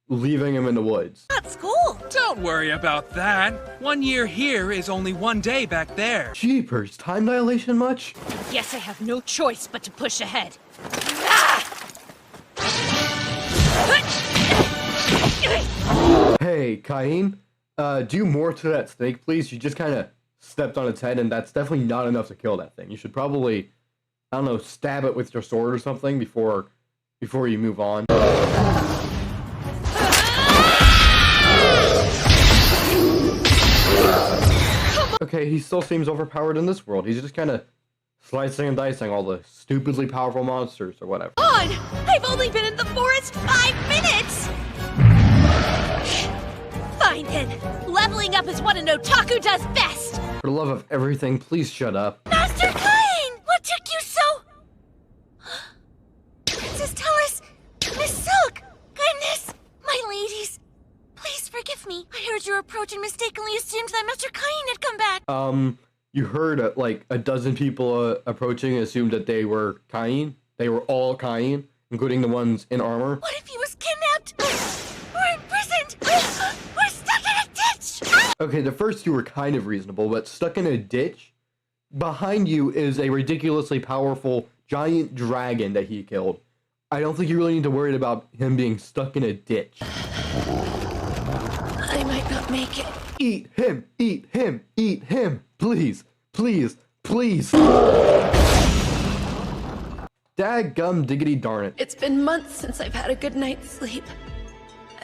leaving him in the woods. That's cool. Don't worry about that. 1 year here is only 1 day back there. Jeepers, time dilation much? Guess I have no choice but to push ahead. Hey, Cain, do more to that snake, please. You just kind of stepped on its head, and that's definitely not enough to kill that thing. You should probably, I don't know, stab it with your sword or something before you move on. Okay, he still seems overpowered in this world. He's just kind of slicing and dicing all the stupidly powerful monsters or whatever. On! I've only been in the forest 5 minutes! Fine then. Leveling up is what an otaku does best! For the love of everything, please shut up. Master Cain! What took you so... Princess Tellus! Miss Silk! Goodness! My ladies! Please forgive me. I heard your approach and mistakenly assumed that Master Cain had come back. You heard like a dozen people approaching and assumed that they were Cain? They were all Cain, including the ones in armor? What if he was kidnapped? Or imprisoned? We're stuck in a ditch! Okay, the first two were kind of reasonable, but stuck in a ditch? Behind you is a ridiculously powerful giant dragon that he killed. I don't think you really need to worry about him being stuck in a ditch. I might not make it. Eat him! Eat him! Eat him! Please! Please! Please! Daggum diggity darn it. It's been months since I've had a good night's sleep.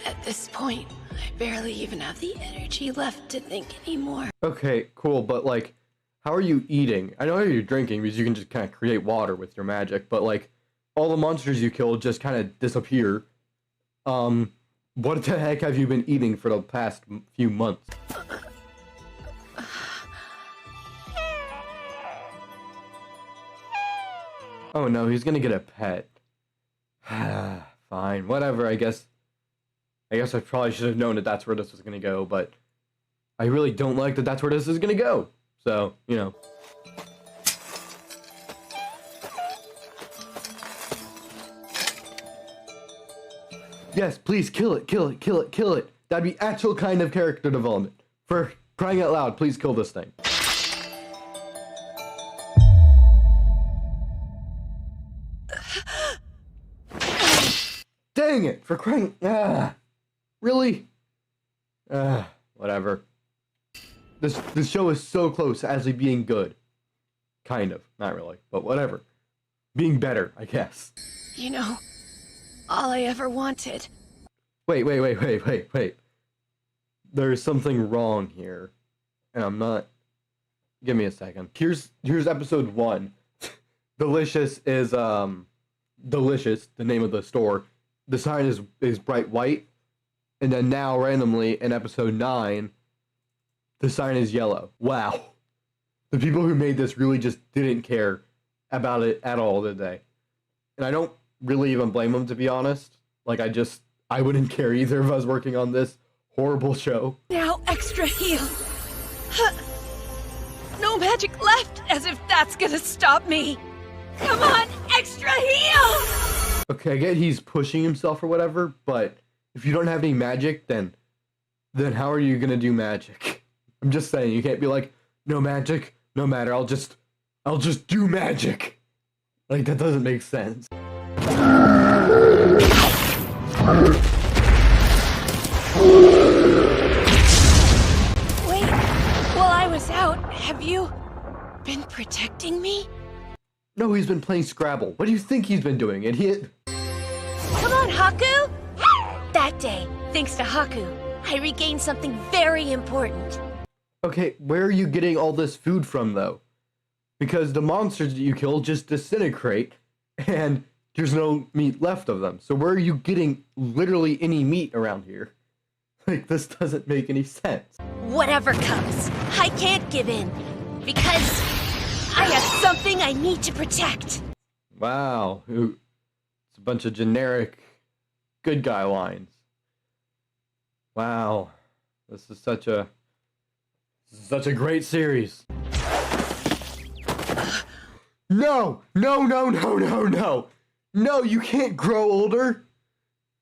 At this point, I barely even have the energy left to think anymore. Okay, cool, but like, how are you eating? I know you're drinking because you can just kind of create water with your magic, but like, all the monsters you killed just kind of disappear. What the heck have you been eating for the past few months? Oh no, he's gonna get a pet. Fine, whatever, I guess I probably should have known that that's where this was gonna go, but I really don't like that that's where this is gonna go. So, you know. Yes, please kill it, kill it, kill it, kill it. That'd be actual kind of character development. For crying out loud, please kill this thing. Dang it, for crying... really? Whatever. This show is so close to actually being good. Kind of, not really, but whatever. Being better, I guess. You know, all I ever wanted. Wait. There's something wrong here. And I'm not give me a second. Here's episode 1. Delicious is Delicious, the name of the store. The sign is bright white, and then now randomly in episode 9, the sign is yellow. Wow. The people who made this really just didn't care about it at all, did they? And I don't really even blame them, to be honest. Like, I wouldn't care either if I was working on this horrible show. Now extra heal. No magic left, as if that's gonna stop me. Come on, extra heal! Okay, I get he's pushing himself or whatever, but if you don't have any magic, then how are you gonna do magic? I'm just saying, you can't be like, no magic, no matter, I'll just do magic. Like, that doesn't make sense. Wait, while I was out, have you been protecting me? No, he's been playing Scrabble. What do you think he's been doing, idiot? Come on, Haku! That day, thanks to Haku, I regained something very important. Okay, where are you getting all this food from, though? Because the monsters that you kill just disintegrate, and there's no meat left of them. So where are you getting literally any meat around here? Like, this doesn't make any sense. Whatever comes, I can't give in, because I have something I need to protect. Wow, it's a bunch of generic good guy lines. Wow, this is such a great series. No, no, no, no, no, no. No, you can't grow older.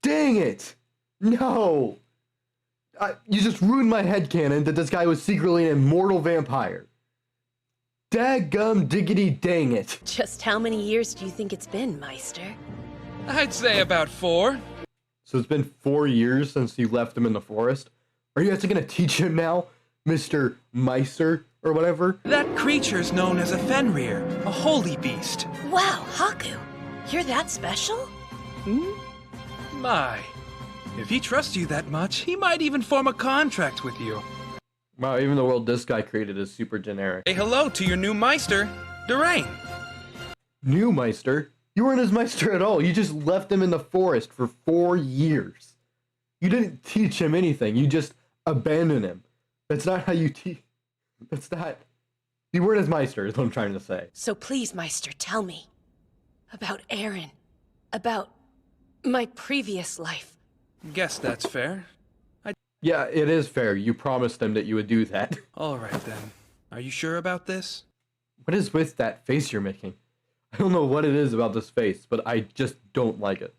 Dang it. No. You just ruined my headcanon that this guy was secretly an immortal vampire. Daggum diggity dang it. Just how many years do you think it's been, Meister? I'd say about 4. So it's been 4 years since you left him in the forest? Are you actually going to teach him now, Mr. Meister or whatever? That creature's known as a Fenrir, a holy beast. Wow, Haku, you're that special? My. If he trusts you that much, he might even form a contract with you. Wow, even the world this guy created is super generic. Say hello to your new Meister, Durain. New Meister? You weren't his Meister at all. You just left him in the forest for 4 years. You didn't teach him anything. You just abandoned him. That's not how you teach. That's not. You weren't his Meister, is what I'm trying to say. So please, Meister, tell me. About Aaron. About my previous life. Guess that's fair. Yeah, it is fair. You promised him that you would do that. Alright then. Are you sure about this? What is with that face you're making? I don't know what it is about this face, but I just don't like it.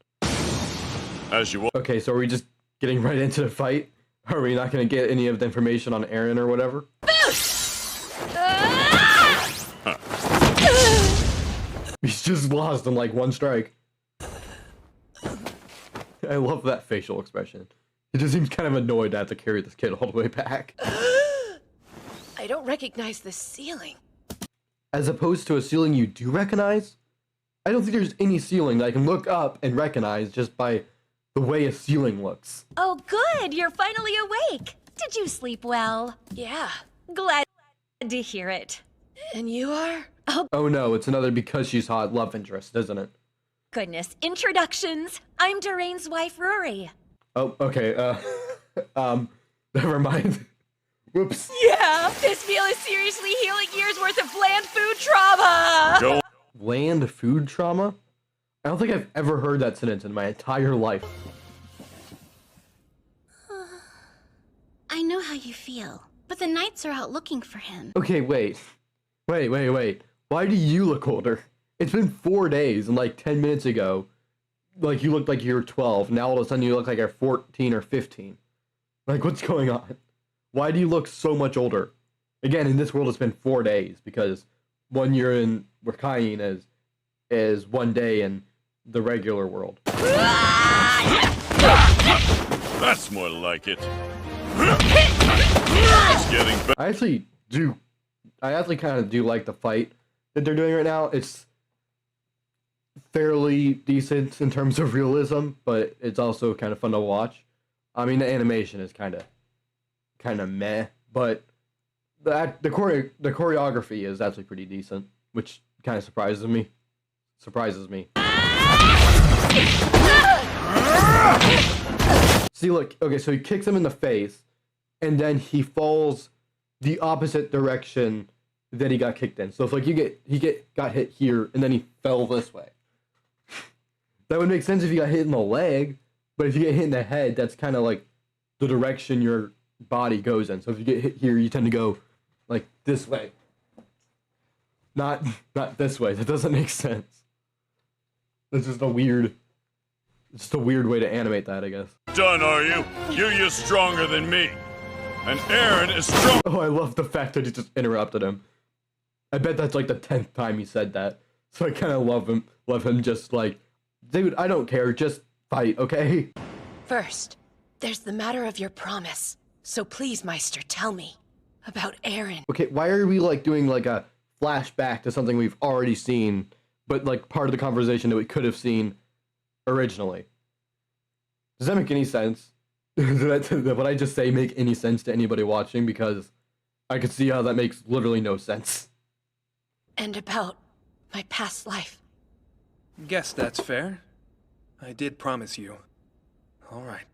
As you will. Okay, so are we just getting right into the fight? Are we not going to get any of the information on Aaron or whatever? He's just lost in like one strike. I love that facial expression. He just seems kind of annoyed to have to carry this kid all the way back. I don't recognize this ceiling. As opposed to a ceiling you do recognize? I don't think there's any ceiling that I can look up and recognize just by the way a ceiling looks. Oh, good. You're finally awake. Did you sleep well? Yeah. Glad to hear it. And you are? Oh no, it's another because she's hot love interest, isn't it? Goodness. Introductions. I'm Durain's wife, Rory. Oh, okay, never mind. Whoops. Yeah, this meal is seriously healing years worth of bland food trauma. Bland food trauma? I don't think I've ever heard that sentence in my entire life. I know how you feel, but the knights are out looking for him. Okay, wait. Why do you look older? It's been 4 days, and like 10 minutes ago, like you looked like you were 12. Now all of a sudden you look like you're 14 or 15. Like, what's going on? Why do you look so much older? Again, in this world it's been 4 days, because 1 year in Rakain is 1 day in the regular world. That's more like it. It's getting better. I actually kind of do like the fight that they're doing right now. It's fairly decent in terms of realism, but it's also kind of fun to watch. I mean, the animation is kind of meh, but The choreography is actually pretty decent, which kind of surprises me. See, look, okay, so he kicks him in the face, and then he falls the opposite direction that he got kicked in. So if like he got hit here, and then he fell this way. That would make sense if you got hit in the leg, but if you get hit in the head, that's kind of like the direction your body goes in. So if you get hit here, you tend to go like this way. Not this way. That doesn't make sense. That's just a weird way to animate that, I guess. Done, are you? You're stronger than me. And Aaron is strong. Oh, I love the fact that he just interrupted him. I bet that's like the 10th time he said that. So I kind of love him just like, dude, I don't care, just fight, okay? First, there's the matter of your promise. So please, Meister, tell me about Aaron. Okay, why are we like doing like a flashback to something we've already seen, but like part of the conversation that we could have seen originally? Does that make any sense? Did what I just say make any sense to anybody watching? Because I could see how that makes literally no sense. And about my past life. Guess that's fair. I did promise you. Alright.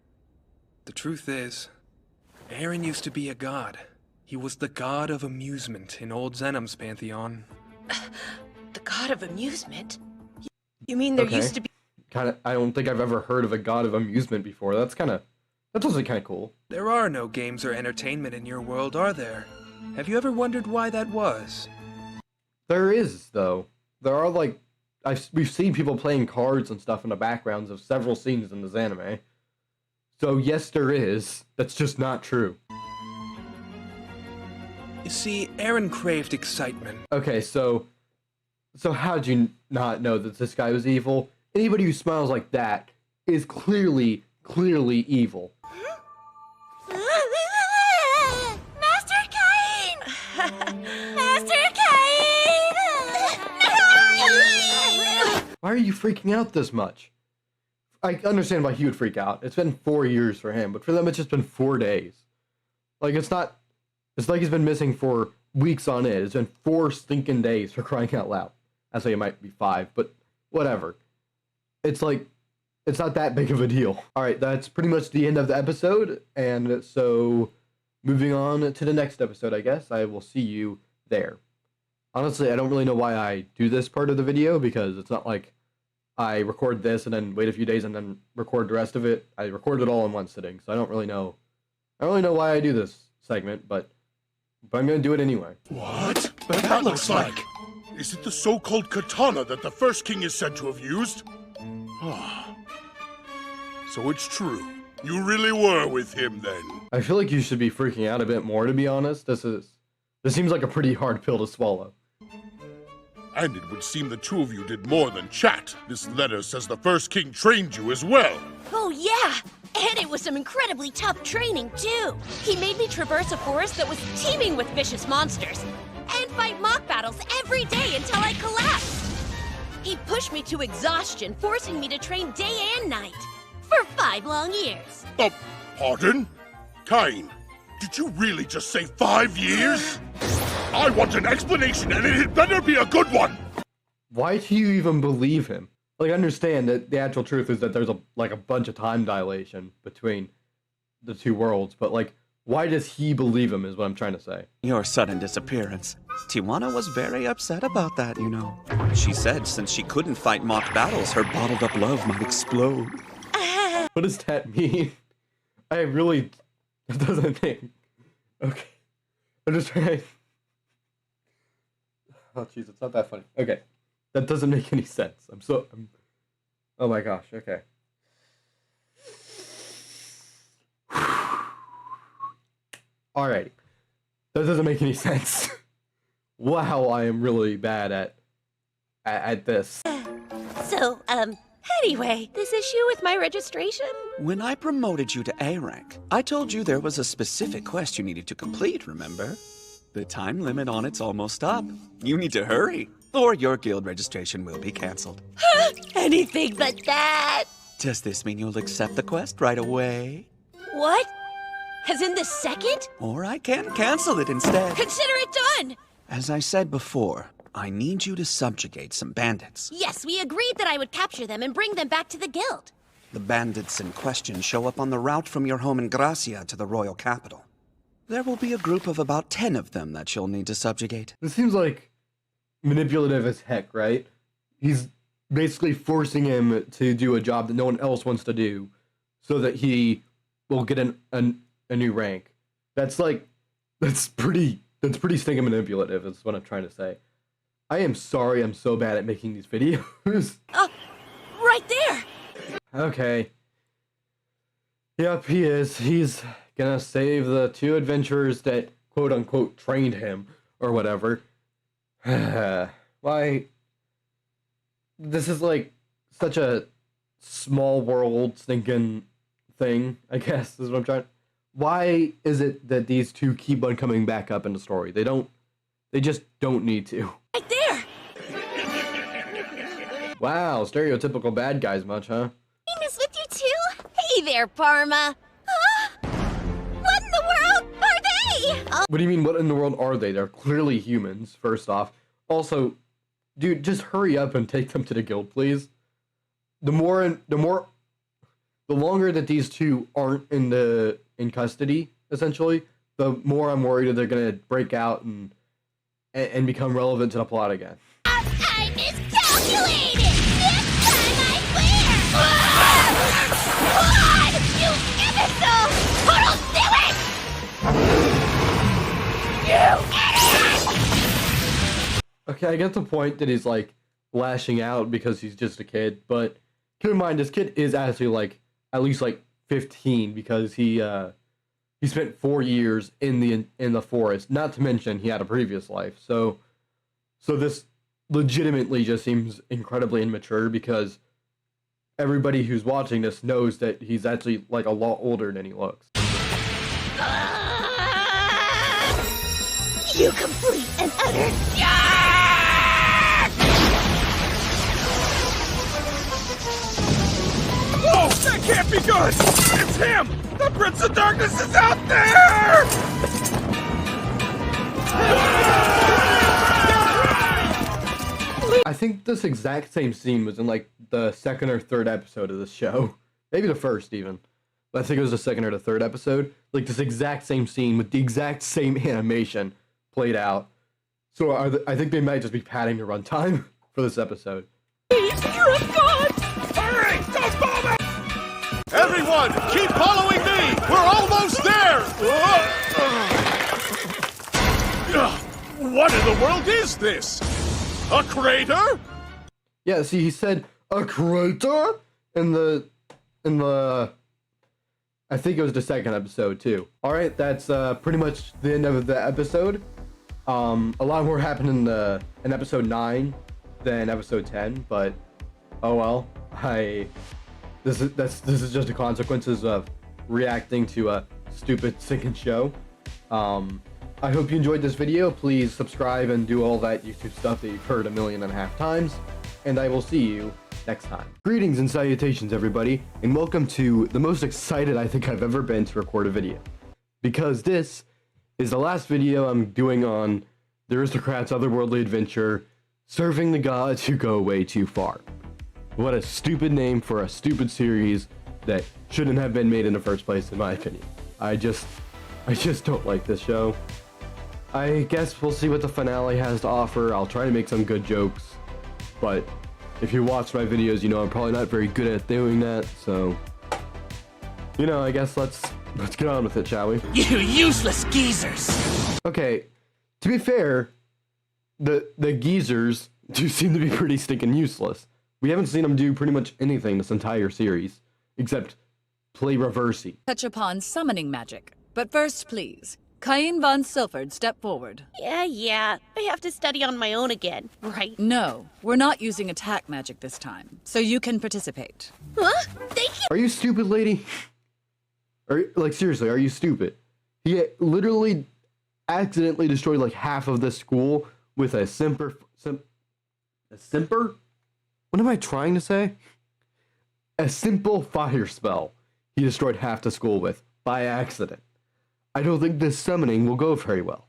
The truth is, Aaron used to be a god. He was the god of amusement in old Zenom's pantheon. The god of amusement? You mean there used to be... I don't think I've ever heard of a god of amusement before. That doesn't kind of cool. There are no games or entertainment in your world, are there? Have you ever wondered why that was? There is, though. There are, like... we've seen people playing cards and stuff in the backgrounds of several scenes in this anime. So, yes, there is. That's just not true. You see, Aaron craved excitement. Okay, so how'd you not know that this guy was evil? Anybody who smiles like that is clearly evil. Master Cain! Master Cain! Why are you freaking out this much? I understand why he would freak out. It's been 4 years for him, but for them it's just been 4 days. Like, it's like he's been missing for weeks on end. It's been 4 stinking days, for crying out loud. I'd say it might be 5, but whatever. It's like, it's not that big of a deal. Alright, that's pretty much the end of the episode, and so moving on to the next episode, I guess. I will see you there. Honestly, I don't really know why I do this part of the video, because it's not like I record this and then wait a few days and then record the rest of it. I record it all in one sitting, so I don't really know why I do this segment, but I'm gonna do it anyway. What? That looks like... Is it the so-called katana that the first king is said to have used? So it's true. You really were with him then. I feel like you should be freaking out a bit more, to be honest. This seems like a pretty hard pill to swallow. And it would seem the two of you did more than chat. This letter says the first king trained you as well. Oh, yeah! And it was some incredibly tough training, too. He made me traverse a forest that was teeming with vicious monsters and fight mock battles every day until I collapsed. He pushed me to exhaustion, forcing me to train day and night for 5 long years. Pardon? Cain, did you really just say 5 years? I want an explanation, and it had better be a good one! Why do you even believe him? Like, I understand that the actual truth is that there's a bunch of time dilation between the two worlds, but like, why does he believe him is what I'm trying to say. Your sudden disappearance. Tijuana was very upset about that, you know. She said since she couldn't fight mock battles, her bottled up love might explode. What does that mean? It doesn't make... Okay. I'm just trying... Oh, jeez, it's not that funny. Okay. That doesn't make any sense. Oh my gosh, okay. Alrighty. That doesn't make any sense. Wow, I am really bad at this. So, anyway, this issue with my registration? When I promoted you to A rank, I told you there was a specific quest you needed to complete, remember? The time limit on it's almost up. You need to hurry, or your guild registration will be cancelled. Anything but that! Does this mean you'll accept the quest right away? What? As in the second? Or I can cancel it instead. Consider it done! As I said before, I need you to subjugate some bandits. Yes, we agreed that I would capture them and bring them back to the guild. The bandits in question show up on the route from your home in Gracia to the royal capital. There will be a group of about 10 of them that you'll need to subjugate. This seems like manipulative as heck, right? He's basically forcing him to do a job that no one else wants to do so that he will get a new rank. That's pretty stinking manipulative is what I'm trying to say. I am sorry I'm so bad at making these videos. Right there! Okay. Yep, he is. He's gonna save the 2 adventurers that quote-unquote trained him, or whatever. Why? This is like such a small world stinking thing, I guess, is what I'm trying. Why is it that these 2 keep on coming back up in the story? They just don't need to. Right there! Wow, stereotypical bad guys much, huh? Aim is with you too? Hey there, Parma. What in the world are they? What do you mean, what in the world are they? They're clearly humans, first off. Also, dude, just hurry up and take them to the guild, please. The longer that these 2 aren't in custody, essentially, the more I'm worried that they're gonna break out and become relevant to the plot again. I miscalculated! This time I swear! God, you imbecile! Total silly! You idiot! Okay, I get the point that he's like lashing out because he's just a kid, but keep in mind this kid is actually like at least like 15 because he spent 4 years in the forest. Not to mention he had a previous life. So this legitimately just seems incredibly immature because everybody who's watching this knows that he's actually like a lot older than he looks. You complete and utter Whoa! That can't be good! It's him! The Prince of Darkness is out there! I think this exact same scene was in like the 2nd or 3rd episode of this show. Maybe the 1st even. But I think it was the 2nd or the 3rd episode. Like this exact same scene with the exact same animation played out. So I think they might just be padding the runtime for this episode. You're a god! Hurry! Don't fall back! Everyone, keep following me! We're almost there! What in the world is this? A crater? Yeah, see, he said a crater in the I think it was the 2nd episode too. All right, that's pretty much the end of the episode. A lot more happened in episode 9 than episode 10, but oh well. This is just the consequences of reacting to a stupid sinking show. I hope you enjoyed this video. Please subscribe and do all that YouTube stuff that you've heard 1.5 million times, and I will see you next time. Greetings and salutations, everybody, and welcome to the most excited I think I've ever been to record a video, because this is the last video I'm doing on the Aristocrats' Otherworldly adventure, Serving the Gods Who Go Way Too Far. What a stupid name for a stupid series that shouldn't have been made in the first place, in my opinion. I just don't like this show. I guess we'll see what the finale has to offer. I'll try to make some good jokes, but if you watch my videos, you know I'm probably not very good at doing that, so you know, I guess let's get on with it, shall we? You useless geezers! Okay, to be fair, the geezers do seem to be pretty stinking useless. We haven't seen them do pretty much anything this entire series, except play reversey. Touch upon summoning magic. But first, please, Cain von Silford, step forward. Yeah. I have to study on my own again, right? No, we're not using attack magic this time, so you can participate. Huh? Thank you! Are you stupid, lady? Like, seriously, are you stupid? He literally accidentally destroyed like half of the school with a simper? What am I trying to say? A simple fire spell he destroyed half the school with, by accident. I don't think this summoning will go very well.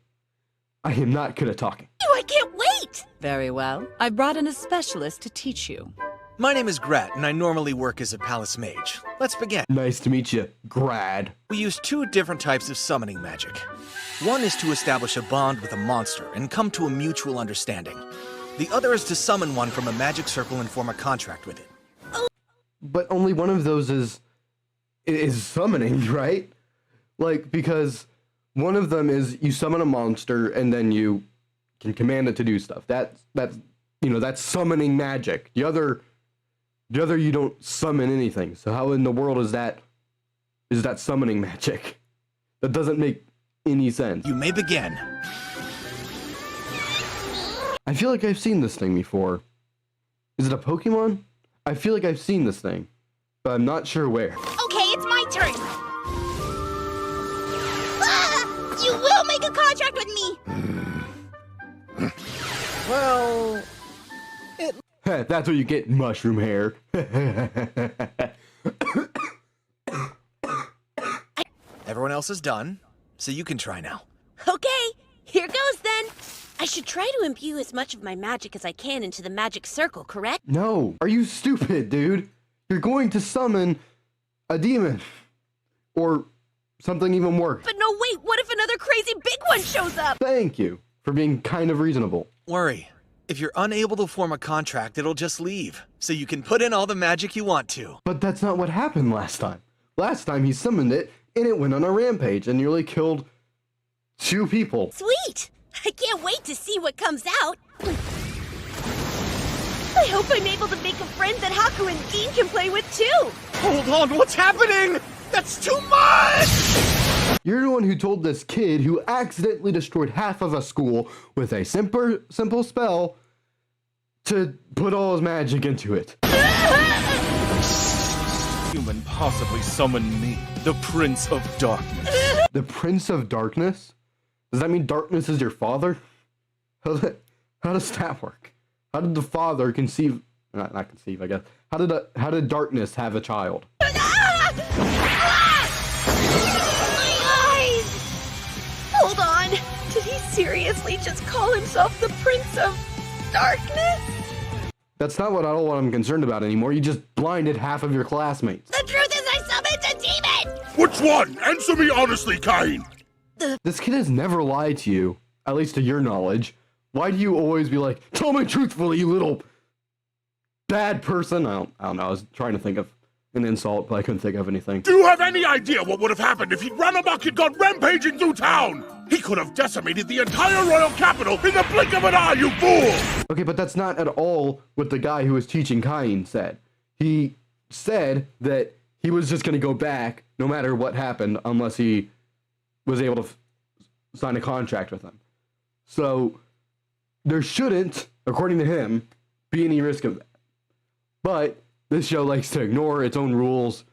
I am not good at talking. I can't wait! Very well. I brought in a specialist to teach you. My name is Grat, and I normally work as a palace mage. Let's begin. Nice to meet you, Grad. We use two different types of summoning magic. One is to establish a bond with a monster and come to a mutual understanding. The other is to summon one from a magic circle and form a contract with it. But only one of those is summoning, right? Like, because one of them is you summon a monster and then you can command it to do stuff. That's summoning magic. The other you don't summon anything. So how in the world is that summoning magic? That doesn't make any sense. You may begin. I feel like I've seen this thing before. Is it a Pokemon? I feel like I've seen this thing, but I'm not sure where. Okay, it's my turn. You will make a contract with me. Well, that's what you get, mushroom hair. Everyone else is done, so you can try now. Okay, here goes then. I should try to imbue as much of my magic as I can into the magic circle, correct? No, are you stupid, dude? You're going to summon a demon. Or something even worse. But no, wait, what if another crazy big one shows up? Thank you for being kind of reasonable. Worry. If you're unable to form a contract, it'll just leave. So you can put in all the magic you want to. But that's not what happened last time. Last time he summoned it, and it went on a rampage and nearly killed 2 people. Sweet! I can't wait to see what comes out. I hope I'm able to make a friend that Haku and Dean can play with too. Hold on, what's happening? That's too much! You're the one who told this kid who accidentally destroyed half of a school with a simple spell to put all his magic into it. Human possibly summon me, the Prince of Darkness. The Prince of Darkness? Does that mean darkness is your father? How does that work? How did the father conceive? Not conceive, I guess. How did darkness have a child? Hold on. Did he seriously just call himself the Prince of Darkness? That's not what I'm concerned about anymore. You just blinded half of your classmates. The truth is I summoned a demon! Which one? Answer me honestly, Cain! This kid has never lied to you, at least to your knowledge. Why do you always be like, tell me truthfully, you little bad person? I don't know. I was trying to think of an insult, but I couldn't think of anything. Do you have any idea what would have happened if he'd run amok and gone rampaging through town? He could have decimated the entire royal capital in the blink of an eye, you fool! Okay, but that's not at all what the guy who was teaching Cain said. He said that he was just going to go back no matter what happened unless he was able to sign a contract with him. So there shouldn't, according to him, be any risk of that. But this show likes to ignore its own rules,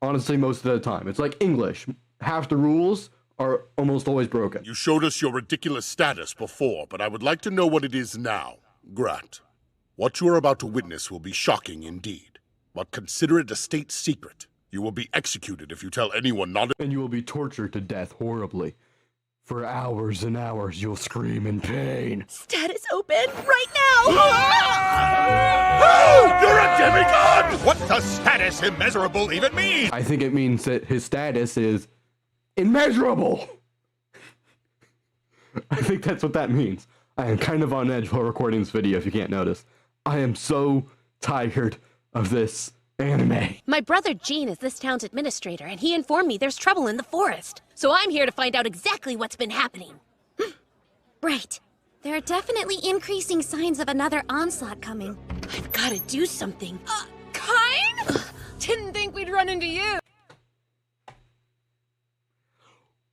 honestly, most of the time. It's like English. Half the rules are almost always broken. You showed us your ridiculous status before, but I would like to know what it is now. Grat, what you are about to witness will be shocking indeed, but consider it a state secret. You will be executed if you tell anyone not. And you will be tortured to death horribly. For hours and hours, you'll scream in pain. Status open right now! Oh, you're a demigod! What does status immeasurable even mean? I think it means that his status is immeasurable. I think that's what that means. I am kind of on edge while recording this video, if you can't notice. I am so tired of this anime. My brother Gene is this town's administrator, and he informed me there's trouble in the forest. So I'm here to find out exactly what's been happening. Right. There are definitely increasing signs of another onslaught coming. I've got to do something. Cain? Didn't think we'd run into you.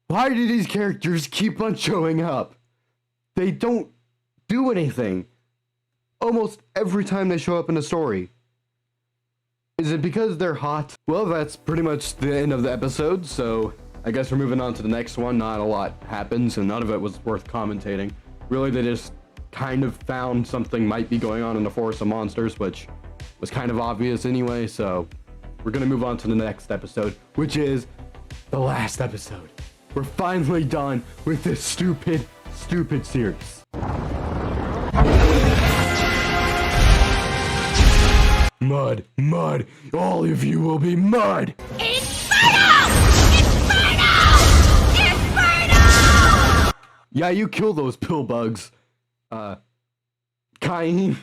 Why do these characters keep on showing up? They don't do anything. Almost every time they show up in a story. Is it because they're hot? Well, that's pretty much the end of the episode, so I guess we're moving on to the next one. Not a lot happens, and none of it was worth commentating. Really, they just kind of found something might be going on in the Forest of Monsters, which was kind of obvious anyway, so we're gonna move on to the next episode, which is the last episode. we're finally done with this stupid series. Mud, mud, all of you will be mud! Inferno! Inferno! Inferno! Yeah, you kill those pill bugs. Cain.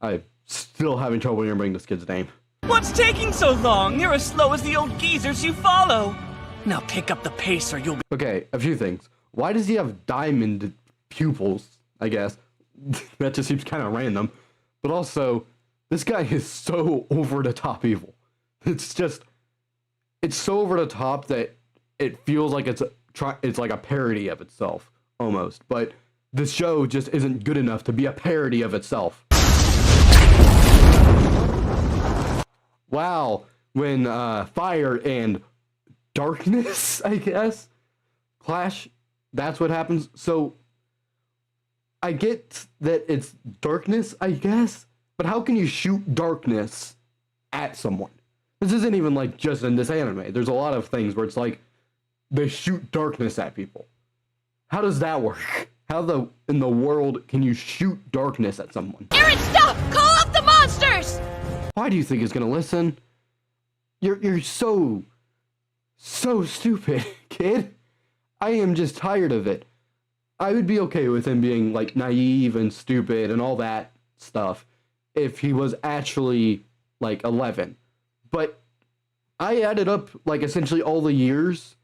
I'm still having trouble remembering this kid's name. What's taking so long? You're as slow as the old geezers you follow. Now pick up the pace or you'll be— Okay, a few things. Why does he have diamond pupils, I guess? That just seems kind of random. But also, this guy is so over the top evil. It's so over the top that it feels like it's like a parody of itself, almost. But the show just isn't good enough to be a parody of itself. Wow, when fire and darkness, I guess, clash, that's what happens. So I get that it's darkness, I guess, but how can you shoot darkness at someone? This isn't even like just in this anime. There's a lot of things where it's like they shoot darkness at people. How does that work? How in the world can you shoot darkness at someone? Aaron, stop! Call up the monsters! Why do you think he's gonna listen? You're so stupid, kid. I am just tired of it. I would be okay with him being like naive and stupid and all that stuff if he was actually like 11. But I added up like essentially all the years,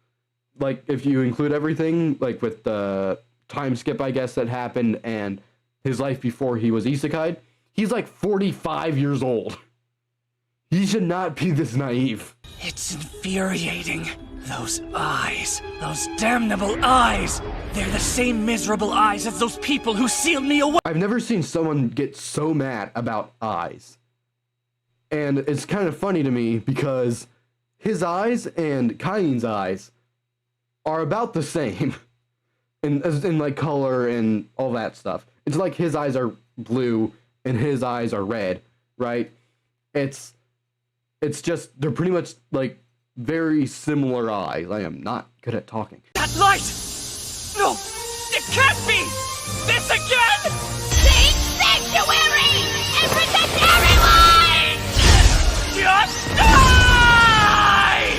like if you include everything, like with the time skip, I guess, that happened and his life before he was isekai'd, he's like 45 years old. He should not be this naive. It's infuriating. Those eyes. Those damnable eyes. They're the same miserable eyes as those people who sealed me away. I've never seen someone get so mad about eyes. And it's kind of funny to me because his eyes and Cain's eyes are about the same in like color and all that stuff. It's like his eyes are blue and his eyes are red, right? It's just, they're pretty much like very similar eyes. I am not good at talking. That light! No! It can't be! This again! Sing sanctuary! And protect everyone! Just die!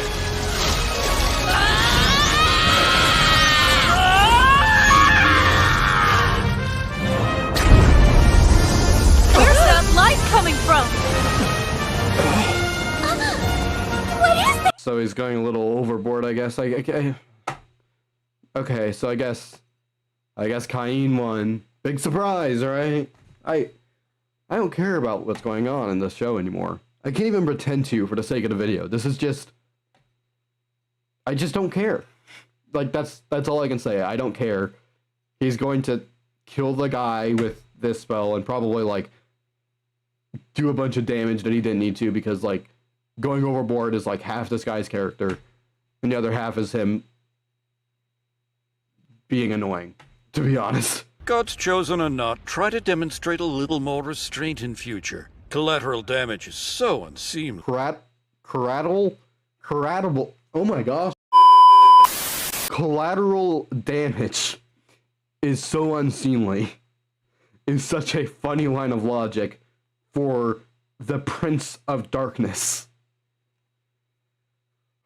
Where's that light coming from? What is that? So he's going a little overboard, I guess. Okay, so I guess Cain won. Big surprise, right? I don't care about what's going on in this show anymore. I can't even pretend to for the sake of the video. This is just, I just don't care. Like that's all I can say. I don't care. He's going to kill the guy with this spell and probably like do a bunch of damage that he didn't need to, because like going overboard is like half this guy's character and the other half is him being annoying, to be honest. God's chosen or not, try to demonstrate a little more restraint in future. Collateral damage is so unseemly. Collateral? Oh my gosh. Collateral damage is so unseemly. Is such a funny line of logic for the Prince of Darkness.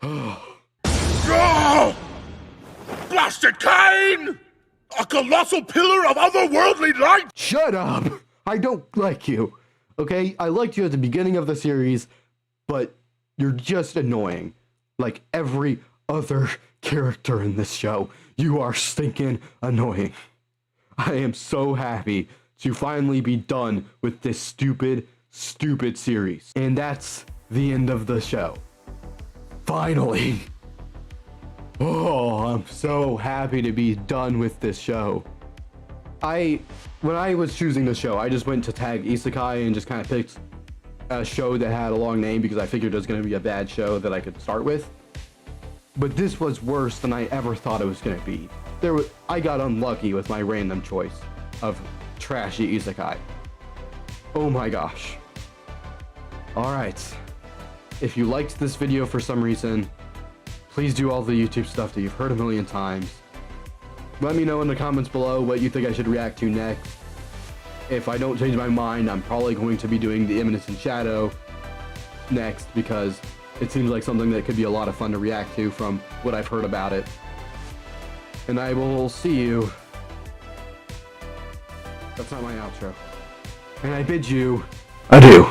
Oh! Blasted Cain! A colossal pillar of otherworldly light! Shut up! I don't like you. Okay? I liked you at the beginning of the series, but you're just annoying. Like every other character in this show. You are stinking annoying. I am so happy to finally be done with this stupid series. And that's the end of the show. Finally. Oh, I'm so happy to be done with this show. When I was choosing the show, I just went to tag isekai and just kind of picked a show that had a long name because I figured it was going to be a bad show that I could start with. But this was worse than I ever thought it was going to be. I got unlucky with my random choice of trashy isekai. Oh my gosh. Alright. If you liked this video for some reason, Please do all the YouTube stuff that you've heard a million times. Let me know in the comments below what you think I should react to next. If I don't change my mind, I'm probably going to be doing The Imminence in Shadow next, because it seems like something that could be a lot of fun to react to from what I've heard about it. And I will see you. That's not my outro. And I bid you adieu.